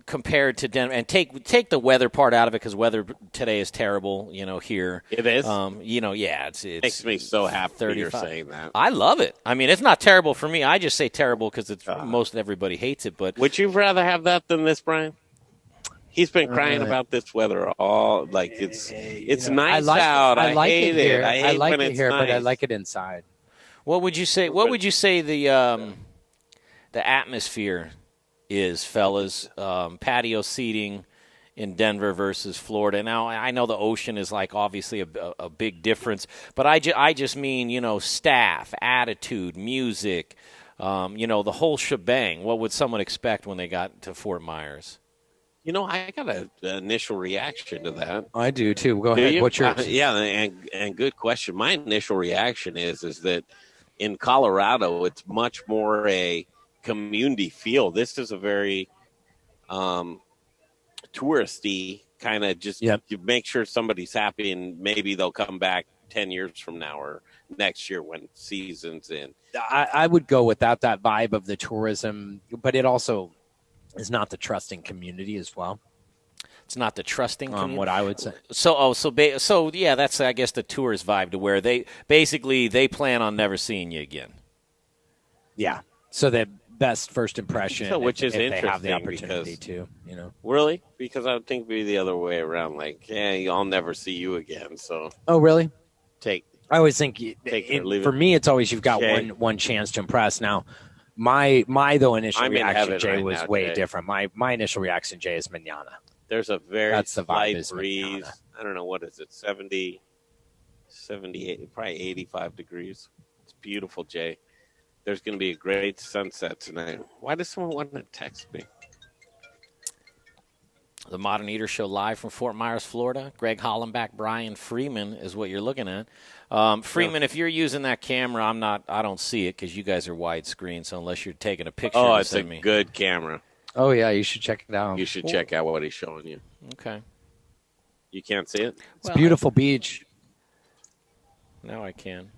compared to Denver? And take the weather part out of it, because weather today is terrible, here. It is? It makes me so happy 35. you're saying that. I love it. I mean, it's not terrible for me. I just say terrible because it's most everybody hates it. But would you rather have that than this, Brian? He's been crying about this weather all it's nice out. I like hate it. I hate when it's nice. But I like it inside. What would you say? What would you say the atmosphere is, fellas? Patio seating in Denver versus Florida. Now I know the ocean is obviously a big difference, but I just mean staff, attitude, music, the whole shebang. What would someone expect when they got to Fort Myers? I got an initial reaction to that. I do too. Go ahead. What's yours? Yeah, and good question. My initial reaction is that in Colorado, it's much more a community feel. This is a very touristy kind of you make sure somebody's happy, and maybe they'll come back 10 years from now or next year when season's in. I would go with that vibe of the tourism, but it also is not the trusting community as well. It's not the trusting community. What I would say. So yeah, that's I guess the tourist vibe, to where they plan on never seeing you again. Yeah. So the best first impression, which is if interesting, they have the opportunity to, Really? Because I would think it'd be the other way around. I'll never see you again. So. Oh, really? I always think for me, it's always you've got one chance to impress. Now, my initial reaction, Jay, was way different. My initial reaction, Jay, is manana. There's a very slight breeze. Manana. I don't know, what is it, 70, 78, probably 85 degrees. It's beautiful, Jay. There's going to be a great sunset tonight. Why does someone want to text me? The Modern Eater Show live from Fort Myers, Florida. Greg Hollenbach, Brian Freeman is what you're looking at. Freeman, if you're using that camera, I don't see it because you guys are widescreen. So unless you're taking a picture, it's a good camera. Oh yeah, you should check it out. You should check out what he's showing you. Okay. You can't see it? It's a beautiful beach. Now I can.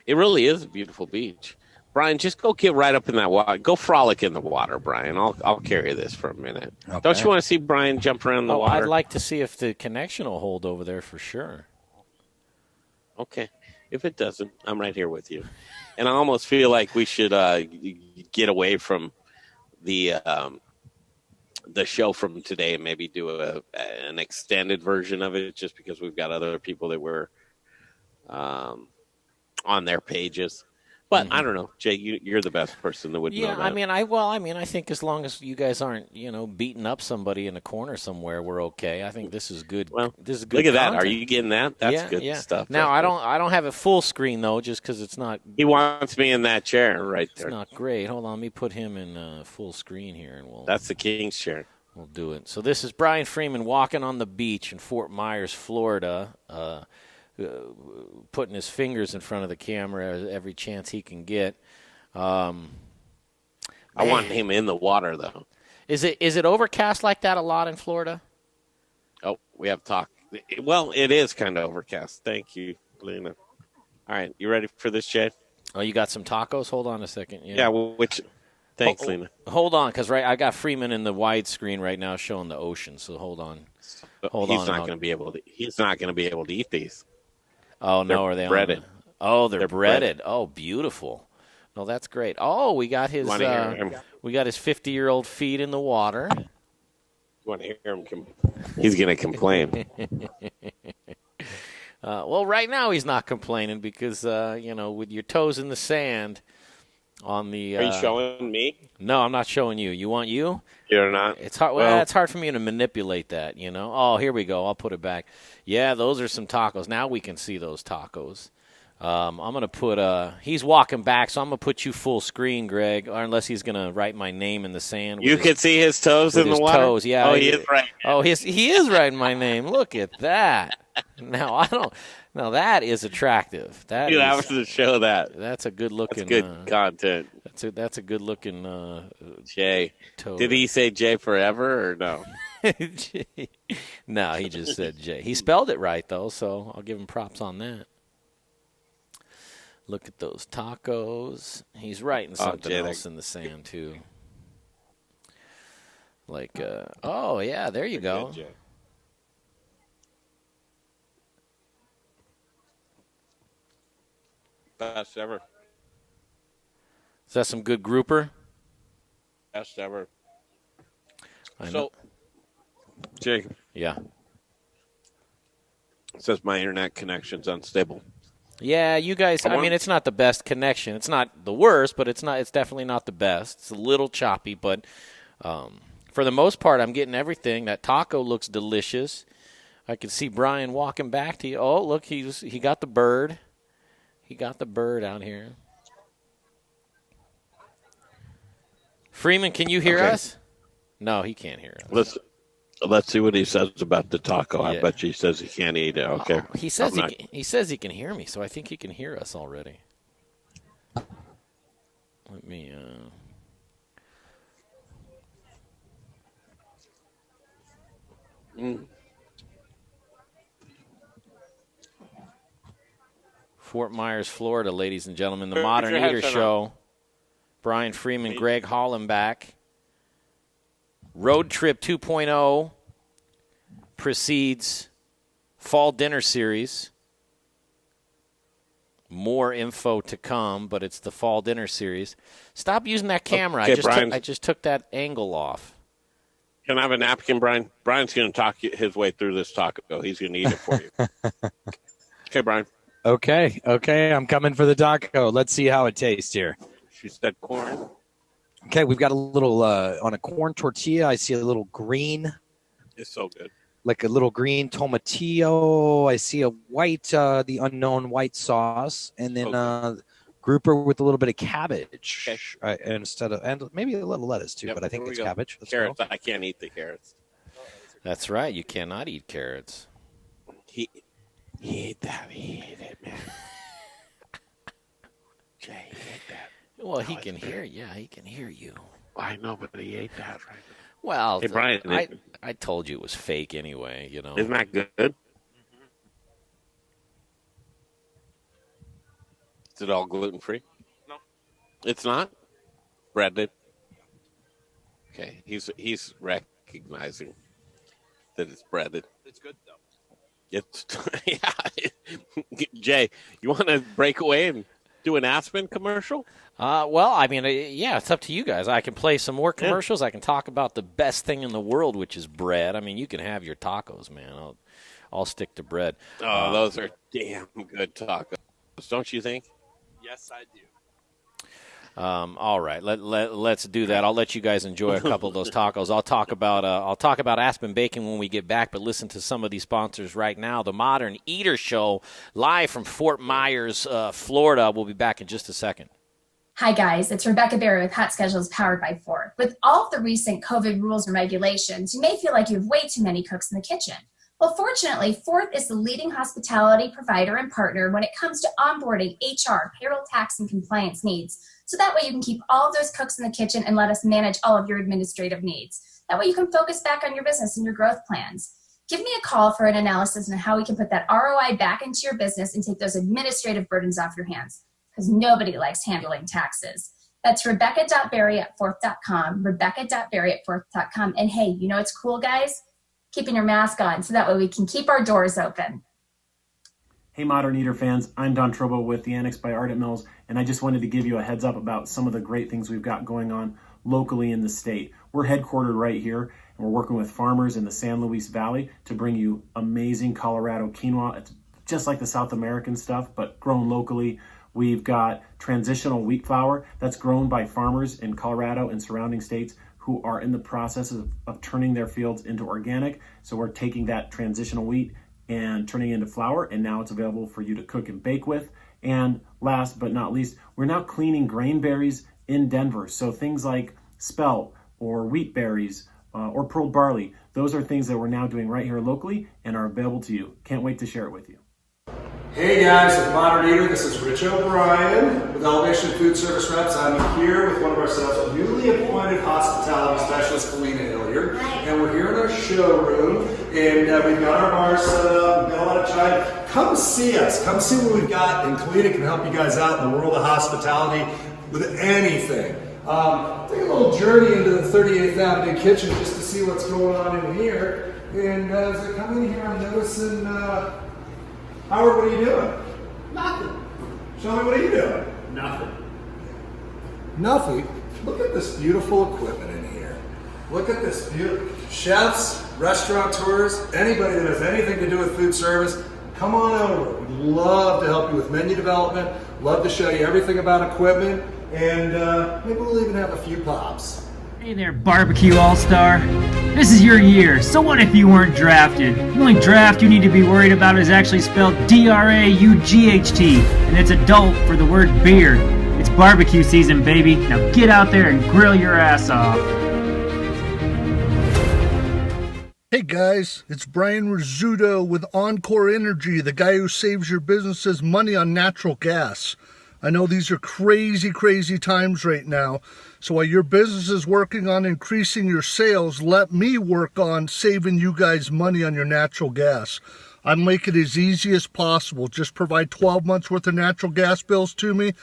It really is a beautiful beach. Brian, just go get right up in that water. Go frolic in the water, Brian. I'll carry this for a minute. Okay. Don't you want to see Brian jump around the water? I'd like to see if the connection will hold over there for sure. Okay. If it doesn't, I'm right here with you. And I almost feel like we should get away from the show from today and maybe do an extended version of it, just because we've got other people that were on their pages. But I don't know, Jay. You're the best person that would know that. I think as long as you guys aren't, beating up somebody in a corner somewhere, we're okay. I think this is good. Well, this is good. Look at content. that. Are you getting that? That's good stuff. Now I don't have it full screen though, just because it's not. He wants me in that chair right there. It's not great. Hold on, let me put him in full screen here, and That's the king's chair. We'll do it. So this is Brian Freeman walking on the beach in Fort Myers, Florida. Putting his fingers in front of the camera every chance he can get. I want him in the water, though. Is it overcast like that a lot in Florida? Oh, we have talk. Well, it is kind of overcast. Thank you, Lena. All right, you ready for this, Jay? Oh, you got some tacos? Hold on a second. Yeah, thanks, Lena. Hold on, because I got Freeman in the widescreen right now showing the ocean, so hold on. He's not going to be able to eat these. Oh, no, are they breaded? They're breaded. Oh, beautiful. No, that's great. Oh, we got his 50-year-old feet in the water. You want to hear him? He's going to complain. Well, right now he's not complaining because with your toes in the sand on the. Are you showing me? No, I'm not showing you. You want you? You're not. It's hard. Well, it's hard for me to manipulate that. Oh, here we go. I'll put it back. Yeah, those are some tacos. Now we can see those tacos. I'm gonna put. He's walking back, so I'm gonna put you full screen, Greg. Or unless he's gonna write my name in the sand. You can see his toes in the water. Toes, yeah. Oh, he is right. Oh, he is writing my name. Look at that. Now I don't. Now that is attractive. You have to show that. That's a good looking. That's good content. That's a good looking. Jay. Toe. Did he say Jay forever or no? No, he just said J. He spelled it right, though, so I'll give him props on that. Look at those tacos. He's writing something else in the sand, too. Like, oh, yeah, there you go. Good, best ever. Is that some good grouper? Best ever. I know. So, Jay. Yeah. It says my internet connection's unstable. Yeah, you guys, I mean, it's not the best connection. It's not the worst, but it's definitely not the best. It's a little choppy, but for the most part, I'm getting everything. That taco looks delicious. I can see Brian walking back to you. Oh, look, he got the bird. He got the bird out here. Freeman, can you hear us? No, he can't hear us. Let's see what he says about the taco. Yeah. I bet he says he can't eat it. Okay. Oh, he says he says he can hear me, so I think he can hear us already. Let me Fort Myers, Florida, ladies and gentlemen, the Modern Eater Show. Brian Freeman, Greg Hollenbach. Road Trip 2.0 precedes Fall Dinner Series. More info to come, but it's the Fall Dinner Series. Stop using that camera. Okay, I just took that angle off. Can I have a napkin, Brian? Brian's going to talk his way through this taco. He's going to eat it for you. Okay, Brian. Okay. I'm coming for the taco. Let's see how it tastes here. She said corn. Okay, we've got a little, on a corn tortilla, I see a little green. It's so good. Like a little green tomatillo. I see a white, the unknown white sauce. And then grouper with a little bit of cabbage. Okay. And maybe a little lettuce, too, but I think it's cabbage. Carrots. I can't eat the carrots. That's right. You cannot eat carrots. He ate that. He ate it, man. Jay, he ate that. Well, he can hear. Yeah, he can hear you. I know, but he ate that right. Well, hey, Brian, I told you it was fake anyway. You know, isn't that good? Is it all gluten free? No, it's not. Breaded. Okay, he's recognizing that it's breaded. It's good though. It's yeah. Jay, you want to break away and do an Aspen commercial? Well, I mean, yeah, it's up to you guys. I can play some more commercials. I can talk about the best thing in the world, which is bread. I mean, you can have your tacos, man. I'll stick to bread. Oh, those are damn good tacos, don't you think? Yes, I do. All right, let's do that. I'll let you guys enjoy a couple of those tacos. I'll talk about Aspen Bacon when we get back, but listen to some of these sponsors right now. The Modern Eater Show, live from Fort Myers, Florida. We'll be back in just a second. Hi, guys. It's Rebecca Berry with Hot Schedules powered by Fourth. With all of the recent COVID rules and regulations, you may feel like you have way too many cooks in the kitchen. Well, fortunately, Fourth is the leading hospitality provider and partner when it comes to onboarding, HR, payroll, tax, and compliance needs. So that way you can keep all of those cooks in the kitchen and let us manage all of your administrative needs. That way you can focus back on your business and your growth plans. Give me a call for an analysis on how we can put that ROI back into your business and take those administrative burdens off your hands, because nobody likes handling taxes. That's Rebecca.berry@Fourth.com, Rebecca.berry@Fourth.com. And hey, you know what's cool, guys? Keeping your mask on so that way we can keep our doors open. Hey, Modern Eater fans, I'm Don Trobo with the Annex by Ardent Mills, and I just wanted to give you a heads up about some of the great things we've got going on locally in the state. We're headquartered right here, and we're working with farmers in the San Luis Valley to bring you amazing Colorado quinoa. It's just like the South American stuff, but grown locally. We've got transitional wheat flour that's grown by farmers in Colorado and surrounding states who are in the process of turning their fields into organic. So we're taking that transitional wheat and turning it into flour, and now it's available for you to cook and bake with. And last but not least, we're now cleaning grain berries in Denver. So things like spelt or wheat berries or pearl barley, those are things that we're now doing right here locally and are available to you. Can't wait to share it with you. Hey guys, with Modern Eater, this is Rich O'Brien with Elevation Food Service Reps. I'm here with one of our sales, newly appointed hospitality specialist, Felina Hilliard, and we're here in our showroom, and we've got our bar set up, we've got a lot of chai. Come see us, come see what we've got, and Felina can help you guys out in the world of hospitality with anything. Take a little journey into the 38th Avenue kitchen just to see what's going on in here, and as I come in here, I'm noticing Howard, what are you doing? Nothing. Show me, what are you doing? Nothing. Nothing? Look at this beautiful equipment in here. Look at this beautiful. Chefs, restaurateurs, anybody that has anything to do with food service, come on over. We'd love to help you with menu development, love to show you everything about equipment, and maybe we'll even have a few pops. Hey there, Barbecue All-Star. This is your year, so what if you weren't drafted? The only draft you need to be worried about is actually spelled D-R-A-U-G-H-T, and it's adult for the word beer. It's barbecue season, baby. Now get out there and grill your ass off. Hey guys, it's Brian Rizzuto with Encore Energy, the guy who saves your businesses money on natural gas. I know these are crazy, crazy times right now. So while your business is working on increasing your sales, let me work on saving you guys money on your natural gas. I make it as easy as possible. Just provide 12 months worth of natural gas bills to me.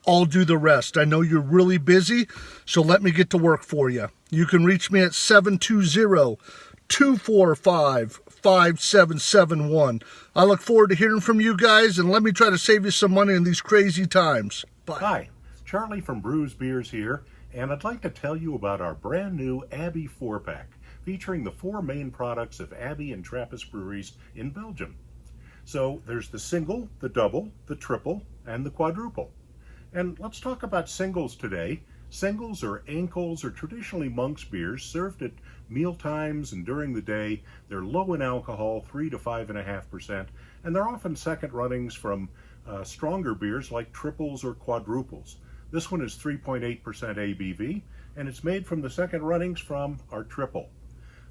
I'll do the rest. I know you're really busy, so let me get to work for you. You can reach me at 720-245-5771. I look forward to hearing from you guys, and let me try to save you some money in these crazy times. Bye. Hi, Charlie from Brews Beers here, and I'd like to tell you about our brand new Abbey 4-pack, featuring the 4 main products of Abbey and Trappist breweries in Belgium. So there's the single, the double, the triple, and the quadruple. And let's talk about singles today. Singles or ankles are traditionally monks beers served at meal times and during the day. They're low in alcohol, 3 to 5.5%, and they're often second runnings from stronger beers like triples or quadruples. This one is 3.8% ABV, and it's made from the second runnings from our triple.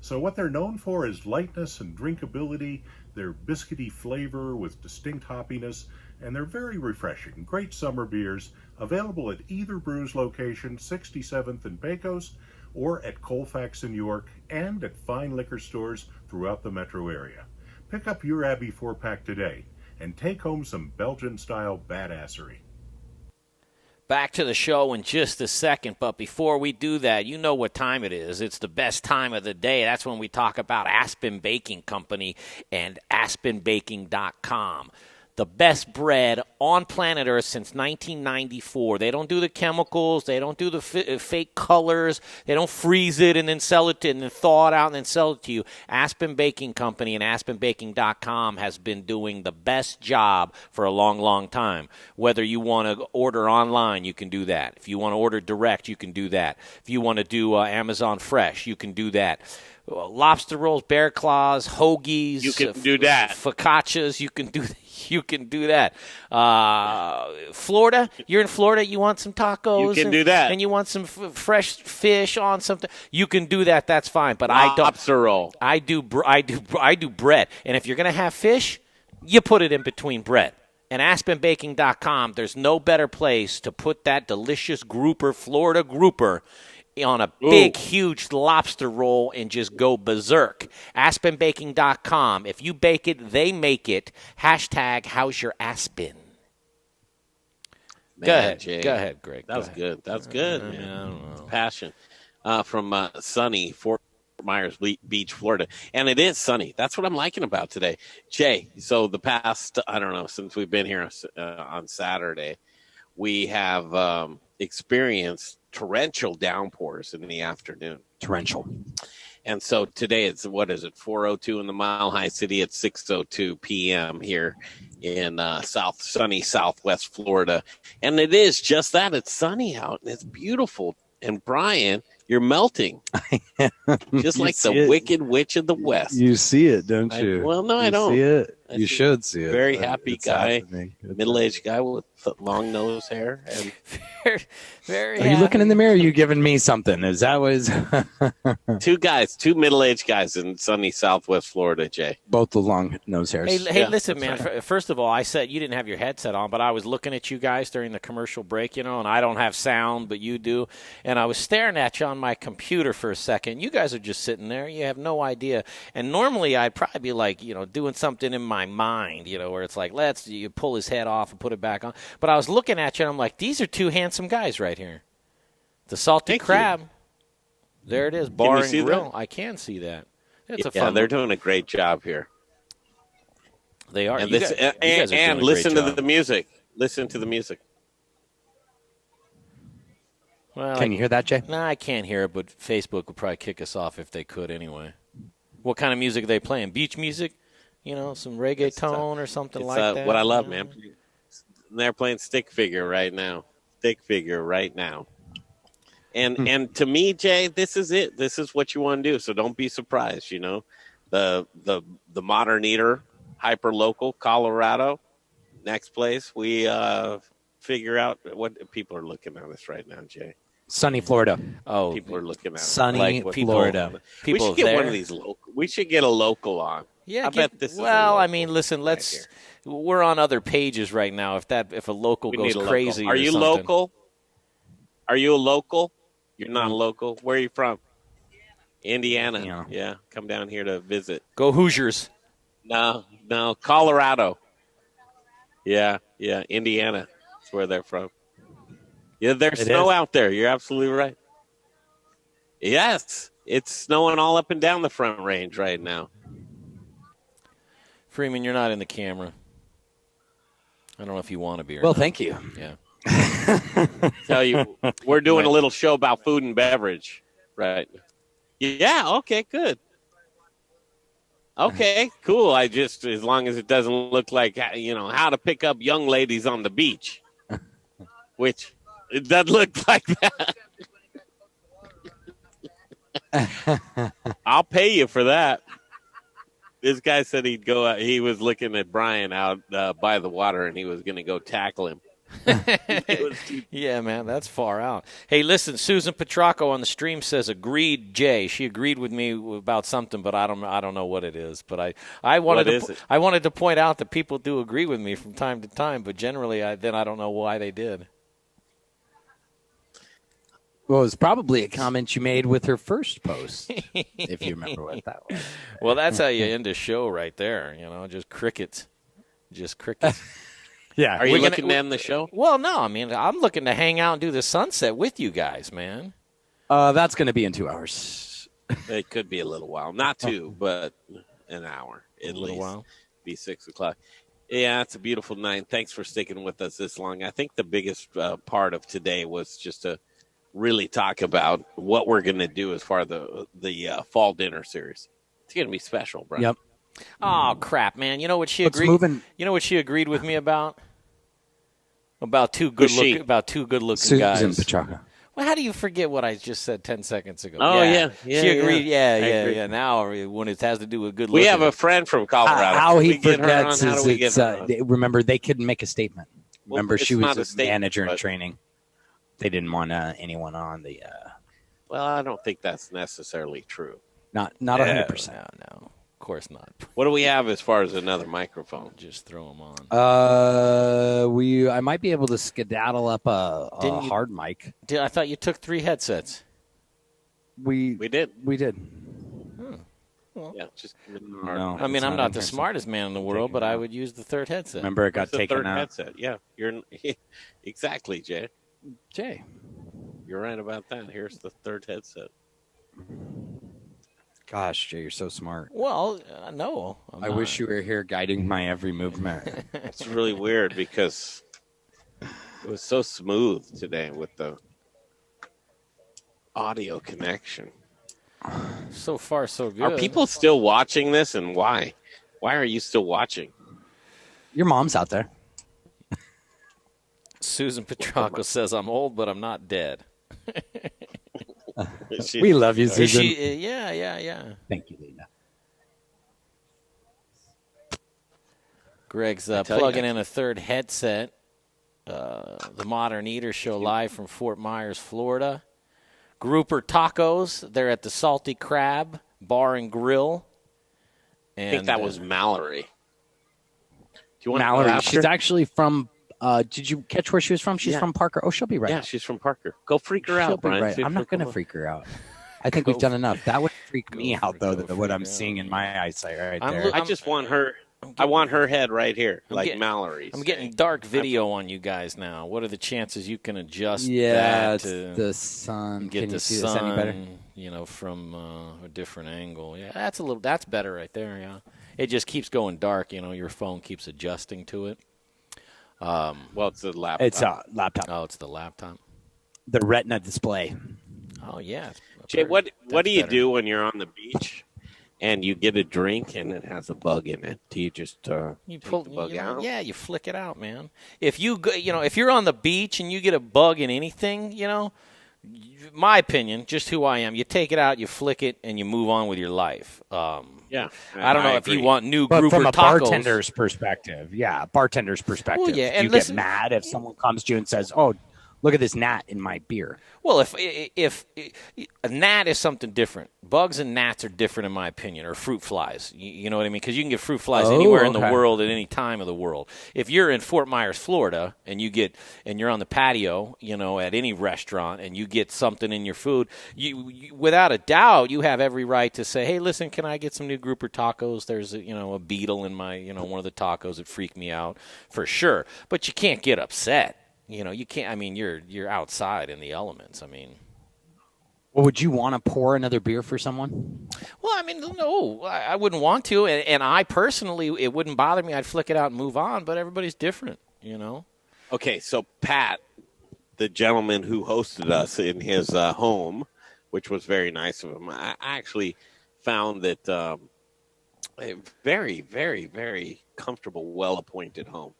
So what they're known for is lightness and drinkability. They're biscuity flavor with distinct hoppiness, and they're very refreshing. Great summer beers, available at either Brews location, 67th and Pecos, or at Colfax in York, and at fine liquor stores throughout the metro area. Pick up your Abbey 4-pack today, and take home some Belgian-style badassery. Back to the show in just a second, but before we do that, you know what time it is. It's the best time of the day. That's when we talk about Aspen Baking Company and aspenbaking.com. The best bread on planet Earth since 1994. They don't do the chemicals. They don't do the fake colors. They don't freeze it and then sell it and then thaw it out and then sell it to you. Aspen Baking Company and aspenbaking.com has been doing the best job for a long, long time. Whether you want to order online, you can do that. If you want to order direct, you can do that. If you want to do Amazon Fresh, you can do that. Lobster rolls, bear claws, hoagies. You can do that. Focaccias, you can do that. Florida, you're in Florida, you want some tacos. You can do that. And you want some fresh fish on something. You can do that. That's fine. But Lobster roll. I do bread. And if you're going to have fish, you put it in between bread. And AspenBaking.com, there's no better place to put that delicious grouper, Florida grouper, on a big, huge lobster roll and just go berserk. AspenBaking.com. If you bake it, they make it. Hashtag how's your Aspen? Man, Go ahead. Jay. Go ahead, Greg. That was good. That's good, man. I don't know. Passion. From sunny Fort Myers Beach, Florida. And it is sunny. That's what I'm liking about today. Jay, so the past, I don't know, since we've been here on Saturday, we have experienced torrential downpours in the afternoon. Torrential. And so today it's, 4:02 in the Mile High City. It's 6:02 p.m. here in sunny Southwest Florida. And it is just that. It's sunny out and it's beautiful. And Brian, you're melting. Just like the Wicked Witch of the West. You see it, don't you? I don't. See it? You should see it. Very happy It's guy, happening. middle-aged guy with long nose hair. And very Are you looking in the mirror? Or are you giving me something? Is that was two middle-aged guys in sunny Southwest Florida, Jay. both the long nose hairs? Hey, listen, man. First of all, I said you didn't have your headset on, but I was looking at you guys during the commercial break, and I don't have sound, but you do. And I was staring at you on my computer for a second. You guys are just sitting there. You have no idea. And normally I'd probably be like, doing something in my mind, where it's like, you pull his head off and put it back on. But I was looking at you, and I'm like, these are two handsome guys right here. The salty crab. There it is, bar and grill. That? I can see that. Yeah, they're doing a great job here. They are. And, you guys are doing a listen great to job. the music. Listen to the music. Well, Can you hear that, Jay? No, I can't hear it, but Facebook would probably kick us off if they could anyway. What kind of music are they playing? Beach music? Some reggaeton or something like that? What I love, man. They're playing stick figure right now. And to me, Jay, this is it. This is what you want to do. So don't be surprised. The Modern Eater, hyper local, Colorado. Next place, we figure out what people are looking at us right now, Jay. Sunny Florida. Oh, people are looking at sunny Florida. We should get one of these local. We should get a local on. Yeah, I bet this. Well, I mean, listen. We're on other pages right now. If a local goes crazy, are you local? Are you a local? You're not local. Where are you from? Indiana. Yeah, come down here to visit. Go Hoosiers. No, Colorado. Yeah, Indiana. That's where they're from. Yeah, there's snow out there. You're absolutely right. Yes, it's snowing all up and down the Front Range right now. Freeman, you're not in the camera. I don't know if you want to be or Well, not. thank you. Yeah. Tell you, we're doing a little show about food and beverage. Right. Yeah, okay, good. Okay, cool. As long as it doesn't look like, how to pick up young ladies on the beach. Which, it doesn't look like that. I'll pay you for that. This guy said he'd go out. He was looking at Brian out by the water, and he was going to go tackle him. Yeah, man, that's far out. Hey, listen, Susan Petracco on the stream says agreed, Jay. She agreed with me about something, but I don't know what it is. But I wanted to point out that people do agree with me from time to time, but generally I don't know why they did. Well, it was probably a comment you made with her first post, if you remember what that was. Well, that's how you end a show right there, just crickets. Just crickets. Yeah. Are you looking to end the show? Well, no. I mean, I'm looking to hang out and do the sunset with you guys, man. That's going to be in 2 hours. It could be a little while. Not 2, but an hour at least. A little while. Be 6 o'clock. Yeah, it's a beautiful night. Thanks for sticking with us this long. I think the biggest part of today was just to really talk about what we're going to do as far as the fall dinner series. It's going to be special, bro. Yep. Oh crap, man! You know what she agreed? You know what she agreed with me about? About two good looking Susan guys. Petracco. Well, how do you forget what I just said 10 seconds ago? Oh yeah. She agreed. Agree. Yeah. Now when it has to do with good we looking, have a friend from Colorado. How he get her on? forgets How do we get is her on? remember they couldn't make a statement. Remember it's she not was a a statement, manager in but- training. They didn't want anyone on the. Well, I don't think that's necessarily true. Not 100%. No, of course not. What do we have as far as another microphone? Just throw them on. I might be able to skedaddle up a hard mic. I thought you took 3 headsets. We did. Well, yeah, just no. I mean, it's I'm not the interesting. smartest man in the world, but I would use the 3rd headset. Remember, it got It's the taken 3rd out. headset. Yeah, you're exactly, Jay. Jay, You're right about that. Here's the 3rd headset. gosh, Jay, you're so smart. Well, no. I wish you were here guiding my every movement. It's really weird because it was so smooth today with the audio connection. So far, so good. Are people still watching this, and why? Why are you still watching? Your mom's out there. Susan Petracco says, I'm old, but I'm not dead. We love you, Susan. Yeah. Thank you, Lena. Greg's plugging in a third headset. The Modern Eater Show live from Fort Myers, Florida. Grouper Tacos. They're at the Salty Crab Bar and Grill. And, I think that was Mallory. Do you want Mallory? to She's actually from. Did you catch where she was from? She's from Parker. Oh, she'll be right. Yeah, she's from Parker. Go freak her out, Brian. Right. I'm not going to freak her out. I think we've done enough. That would freak me out, though, what I'm seeing in my eyesight right there. I just want her. I want her head right here, like Mallory's. I'm getting dark video on you guys now. What are the chances you can adjust that it's to the sun. get Can the you see sun, this any better? From a different angle? Yeah, that's better right there. Yeah, it just keeps going dark. Your phone keeps adjusting to it. Well, it's a laptop. It's a laptop. Oh, it's the laptop. The Retina display. Oh yeah. Jay, what do you do when you're on the beach and you get a drink and it has a bug in it? Do you just pull the bug out? Yeah, you flick it out, man. If you go, if you're on the beach and you get a bug in anything, my opinion, just who I am, you take it out, you flick it, and you move on with your life. Yeah, I don't know if you want new but grouper from a tacos. bartender's perspective, bartender's perspective. Well, yeah, do you get mad if someone comes to you and says, "Oh, look at this gnat in my beer"? Well, if a gnat is something different, bugs and gnats are different in my opinion, or fruit flies. You know what I mean? Because you can get fruit flies anywhere in the world at any time of the world. If you're in Fort Myers, Florida, and you're on the patio, at any restaurant, and you get something in your food, you without a doubt, you have every right to say, "Hey, listen, can I get some new grouper tacos? There's a beetle in my one of the tacos that freaked me out for sure." But you can't get upset. You can't. I mean, you're outside in the elements. I mean, well, would you want to pour another beer for someone? Well, I mean, no, I wouldn't want to, and I personally, it wouldn't bother me. I'd flick it out and move on. But everybody's different, Okay, so Pat, the gentleman who hosted us in his home, which was very nice of him, I actually found that a very, very, very comfortable, well-appointed home.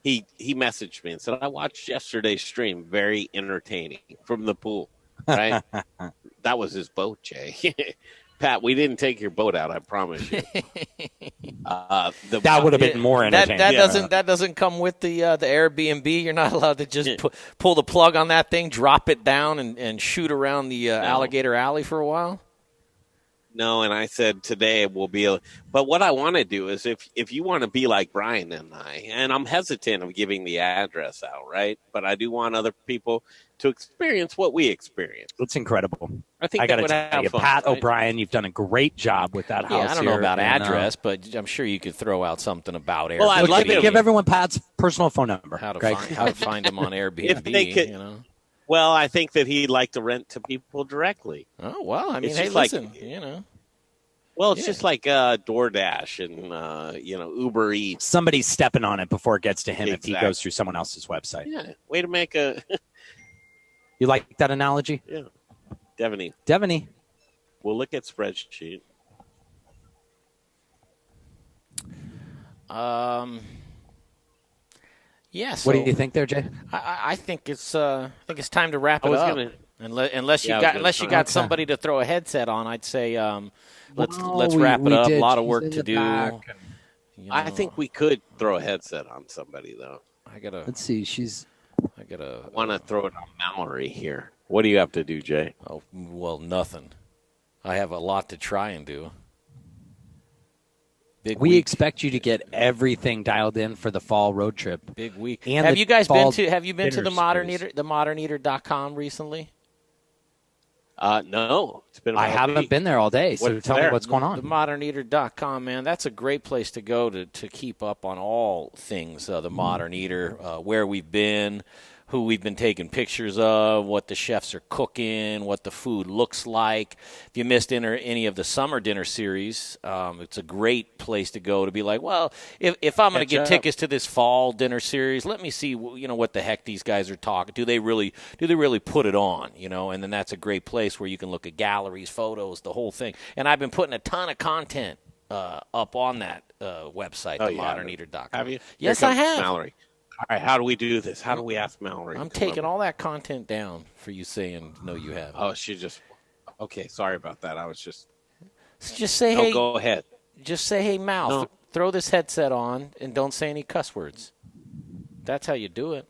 He messaged me and said, "I watched yesterday's stream. Very entertaining from the pool." Right? That was his boat, Jay. Pat, we didn't take your boat out. I promise you. That would have been more entertaining. That doesn't come with the Airbnb. You're not allowed to just pull the plug on that thing, drop it down, and shoot around the alligator alley for a while. No, and I said today will be but what I want to do is if you want to be like Brian and I, and I'm hesitant of giving the address out, right? But I do want other people to experience what we experience. It's incredible. I think I got to tell you, fun, Pat right? O'Brien, you've done a great job with that house. I don't know about address, but I'm sure you could throw out something about Airbnb. Well, I'd like to give everyone Pat's personal phone number. How to find him on Airbnb, if they could, Well, I think that he'd like to rent to people directly. Oh, well, I mean, it's hey, listen, Well, it's just like DoorDash and, Uber Eats. Somebody's stepping on it before it gets to him Exactly. if he goes through someone else's website. Yeah, way to make a... You like that analogy? Yeah. Devaney. We'll look at spreadsheet. Yeah. What do you think there, Jay? I think it's time to wrap it up. Unless you got somebody to throw a headset on, I'd say let's wrap it up. A lot of work to do. I think we could throw a headset on somebody though. Let's see. I want to throw it on Mallory here. What do you have to do, Jay? Oh, well, nothing. I have a lot to try and do. We expect you to get everything dialed in for the fall road trip. Big week. And have you guys been to the Modern moderneater.com recently? No. It's been I haven't been there all day, so tell me what's going on. The moderneater.com, man, that's a great place to go to keep up on all things the Modern Eater, where we've been, who we've been taking pictures of, what the chefs are cooking, what the food looks like. If you missed any of the summer dinner series, it's a great place to go to be like, well, if I'm going to get tickets to this fall dinner series, let me see, what the heck these guys are talking. Do they really put it on? And then that's a great place where you can look at galleries, photos, the whole thing. And I've been putting a ton of content up on that website, themoderneater.com. Have you? Yes, I have. Mallory. All right, how do we do this? How do we ask Mallory? I'm taking all that content down for you saying, no, you haven't. Oh, she just... Okay, sorry about that. I was just... Just say, hey... Go ahead. Just say, hey, Mal, throw this headset on and don't say any cuss words. That's how you do it.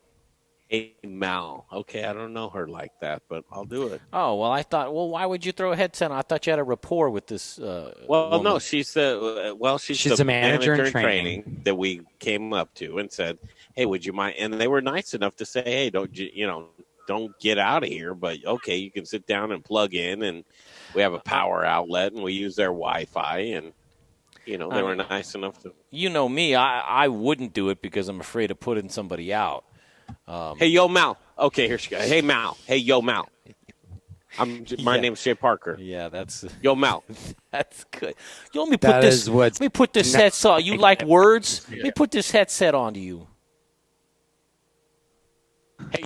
Hey, Mal. Okay, I don't know her like that, but I'll do it. Oh, well, I thought, why would you throw a headset on? I thought you had a rapport with this woman. No, she's the a manager in in training that we came up to and said, hey, would you mind? And they were nice enough to say, hey, don't get out of here, but okay, you can sit down and plug in, and we have a power outlet, and we use their Wi-Fi, and they were nice enough to. You know me, I wouldn't do it because I'm afraid of putting somebody out. Hey, yo, Mal. Okay, here she goes. Hey, Mal. Hey, yo, Mal. My name's Jay Parker. Yeah, that's yo, Mal. That's good. Let me put this headset on. You like words? Let me put this headset on to you. Hey,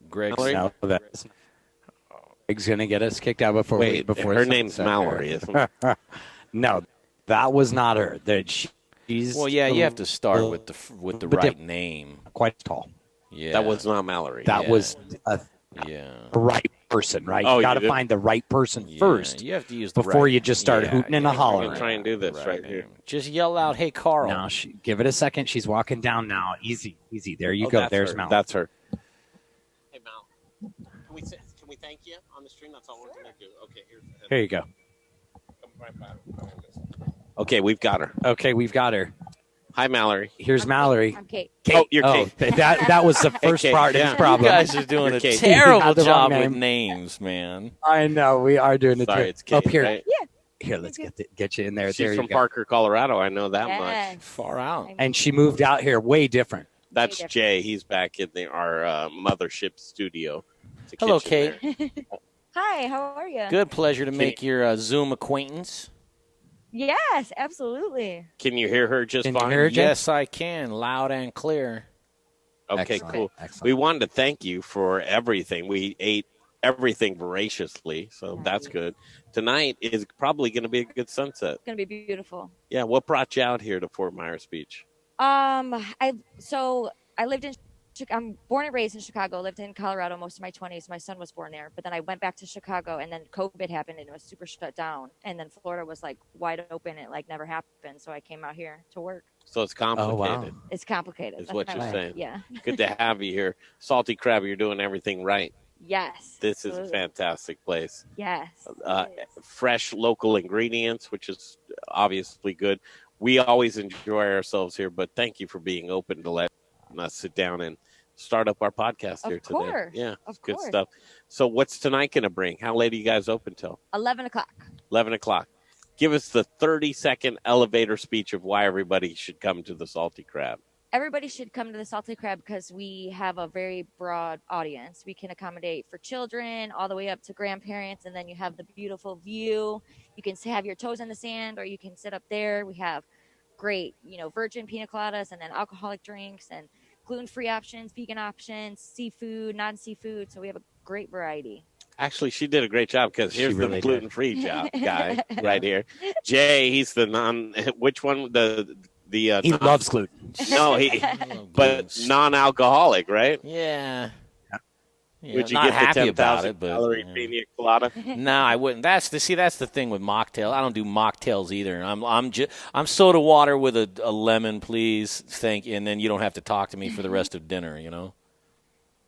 Greg. Greg's gonna get us kicked out before her name's Mallory, isn't it? No, that was not her. She's well, yeah, you have to start with the right name. Quite tall. Yeah, that was not Mallory. That was a right person, right? You got to find the right person first. You have to use before you just start hooting and hollering. I'm gonna try and do this right here. Just yell out, "Hey, Carl!" Now, give it a second. She's walking down now. Easy. There you go. There's Mal. That's her. Hey, Mal. Can we thank you on the stream? That's all we're gonna do. Okay, here you go. Come right back. Okay, we've got her. Hi, Mallory. Here's Mallory. I'm Kate. Oh, you're Kate. That was the first part of this problem. You guys are doing a terrible job with names, man. I know we are doing it. Sorry, it's Kate. Up here. Right? Yeah. Here, let's get you in there. She's there from you go. Parker, Colorado. I know that much. Far out. And she moved out here way different. That's Jay. He's back in our mothership studio. Hello, Kate. Hi, how are you? Good. Pleasure to make your Zoom acquaintance. Yes, absolutely. Can you hear her just fine? Yes, I can. Loud and clear. Okay, Excellent. cool. Excellent. We wanted to thank you for everything. We ate everything voraciously, so that's good. Tonight is probably going to be a good sunset. It's going to be beautiful. Yeah, what brought you out here to Fort Myers Beach? I lived in I'm born and raised in Chicago, lived in Colorado most of my 20s. My son was born there, but then I went back to Chicago, and then COVID happened and it was super shut down. And then Florida was like wide open. It like never happened. So I came out here to work. So it's complicated. Oh, wow. It's complicated. Is what you're saying. Yeah. Good to have you here. Salty Crab, you're doing everything right. Yes. This is a fantastic place. Yes. Fresh local ingredients, which is obviously good. We always enjoy ourselves here, but thank you for being open to letting us sit down and start up our podcast here today. Course. Yeah, of good course. stuff. So what's tonight going to bring? How late are you guys open till? 11 o'clock. 11 o'clock. Give us the 30-second elevator speech of why everybody should come to the Salty Crab. Everybody should come to the Salty Crab because we have a very broad audience. We can accommodate for children all the way up to grandparents, and then you have the beautiful view. You can have your toes in the sand, or you can sit up there. We have great, virgin pina coladas, and then alcoholic drinks, and gluten-free options, vegan options, seafood, non-seafood. So we have a great variety. Actually, she did a great job because here's really the gluten-free guy right here. Jay, he's the which one? He loves gluten. No, but non-alcoholic, right? Yeah. Would you not get happy the about 10,000 it, but calorie pina colada? No, I wouldn't. That's the thing with mocktail. I don't do mocktails either. I'm soda water with a lemon, please. Thank you, and then you don't have to talk to me for the rest of dinner.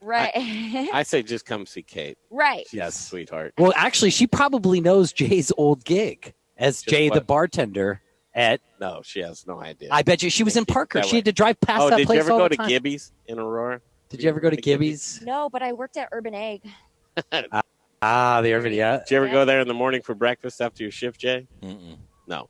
Right. I say just come see Kate. Right. Yes, sweetheart. Well, actually, she probably knows Jay's old gig as Just Jay, what? the bartender at. No, she has no idea. I bet you she was in Parker. That She way. had to drive past that did place you ever all go the to time. Gibby's in Aurora? Did you ever go to Gibby's? No, but I worked at Urban Egg. The Urban, yeah. Did you ever go there in the morning for breakfast after your shift, Jay? Mm-mm. No.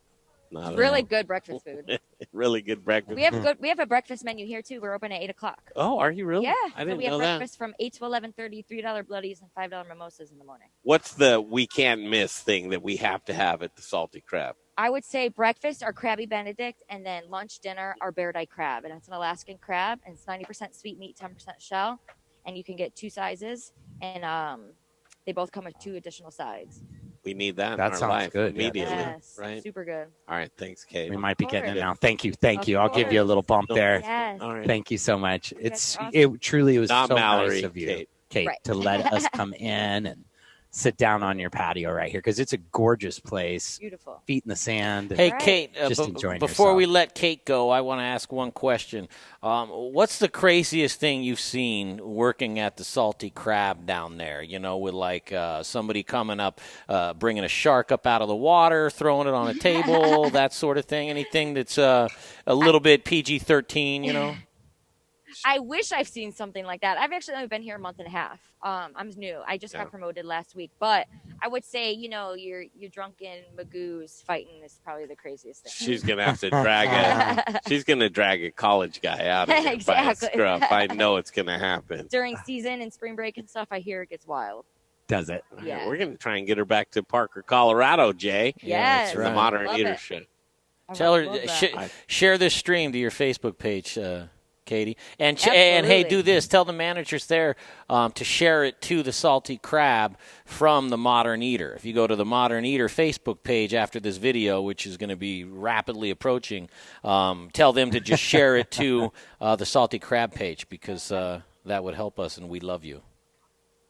Not at Really all. good breakfast food. Really good breakfast. We have a breakfast menu here too. We're open at 8 o'clock. Oh, are you really? Yeah. I didn't so we have know that. breakfast from 8 to 11:30, $3 bloodies and $5 mimosas in the morning. What's the we can't miss thing that we have to have at the Salty Crab? I would say breakfast our Krabby Benedict, and then lunch, dinner our Bear Dye crab, and it's an Alaskan crab, and it's 90% sweet meat, 10% shell, and you can get two sizes, and they both come with 2 additional sides. We need that. That in our sounds life good, yeah. immediately, Yes, right? super good. All right, thanks, Kate. We might be getting it course. now. Thank you. Of I'll give you a little bump there. Yes. All right. Thank you so much. guys are awesome. It truly was Not so Mallory, nice of you, Kate. Right. to let us come in and sit down on your patio right here because it's a gorgeous place. Beautiful. Feet in the sand. Hey, Kate, just enjoying before yourself. we let Kate go, I want to ask one question. What's the craziest thing you've seen working at the Salty Crab down there? You know, with like somebody coming up, bringing a shark up out of the water, throwing it on a table, that sort of thing. Anything that's a little bit PG-13, you know? I wish I've seen something like that. I've actually only been here a month and a half. I'm new. I just got promoted last week. But I would say, you know, your drunken Magoos fighting is probably the craziest thing. She's gonna have to drag a college guy out of here by a Exactly. scruff. I know it's gonna happen. During season and spring break and stuff, I hear it gets wild. Does it? Yeah. We're gonna try and get her back to Parker, Colorado, Jay. Yes, the Modern love Eater it. Show. Tell her, share this stream to your Facebook page, Katie. And hey, do this. Tell the managers there to share it to the Salty Crab from the Modern Eater. If you go to the Modern Eater Facebook page after this video, which is going to be rapidly approaching, tell them to just share it to the Salty Crab page because that would help us, and we love you.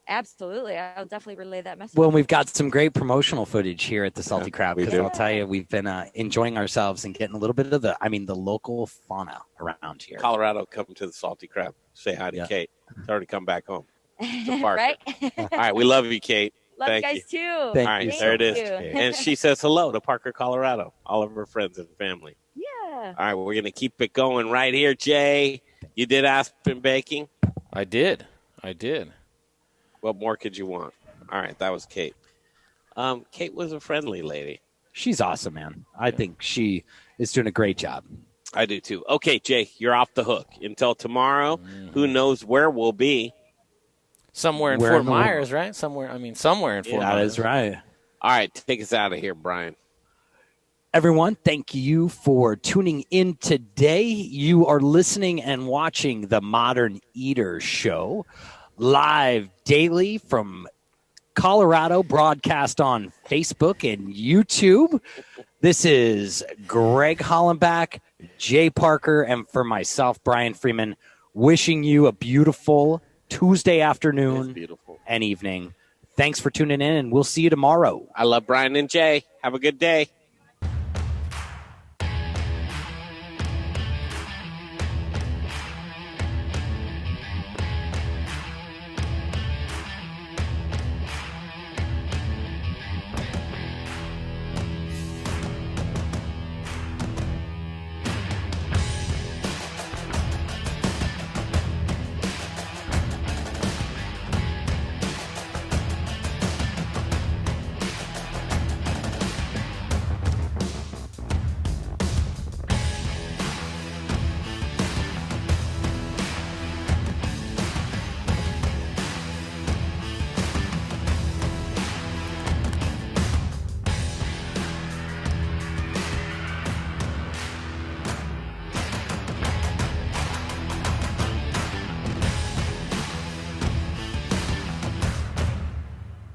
Absolutely. I'll definitely relay that message. Well, we've got some great promotional footage here at the Salty Crab because I'll tell you, we've been enjoying ourselves and getting a little bit of the local fauna around here. Colorado, come to the Salty Crab. Say hi to Kate. It's already come back home. To Parker. Right? All right, we love you, Kate. Love Thank you guys too. All right, there it is. And she says hello to Parker, Colorado, all of her friends and family. Yeah. All right, we're going to keep it going right here, Jay. You did Aspen Baking? I did. What more could you want? All right, that was Kate. Kate was a friendly lady. She's awesome, man. I think she is doing a great job. I do, too. Okay, Jay, you're off the hook. Until tomorrow, who knows where we'll be. Somewhere in Fort Myers, right? Somewhere in Fort Myers. That is right. All right, take us out of here, Brian. Everyone, thank you for tuning in today. You are listening and watching the Modern Eater Show live daily from Colorado, broadcast on Facebook and YouTube. This is Greg Hollenbach, Jay Parker, and for myself, Brian Freeman, wishing you a beautiful Tuesday afternoon and evening. Thanks for tuning in, and we'll see you tomorrow. I love Brian and Jay. Have a good day.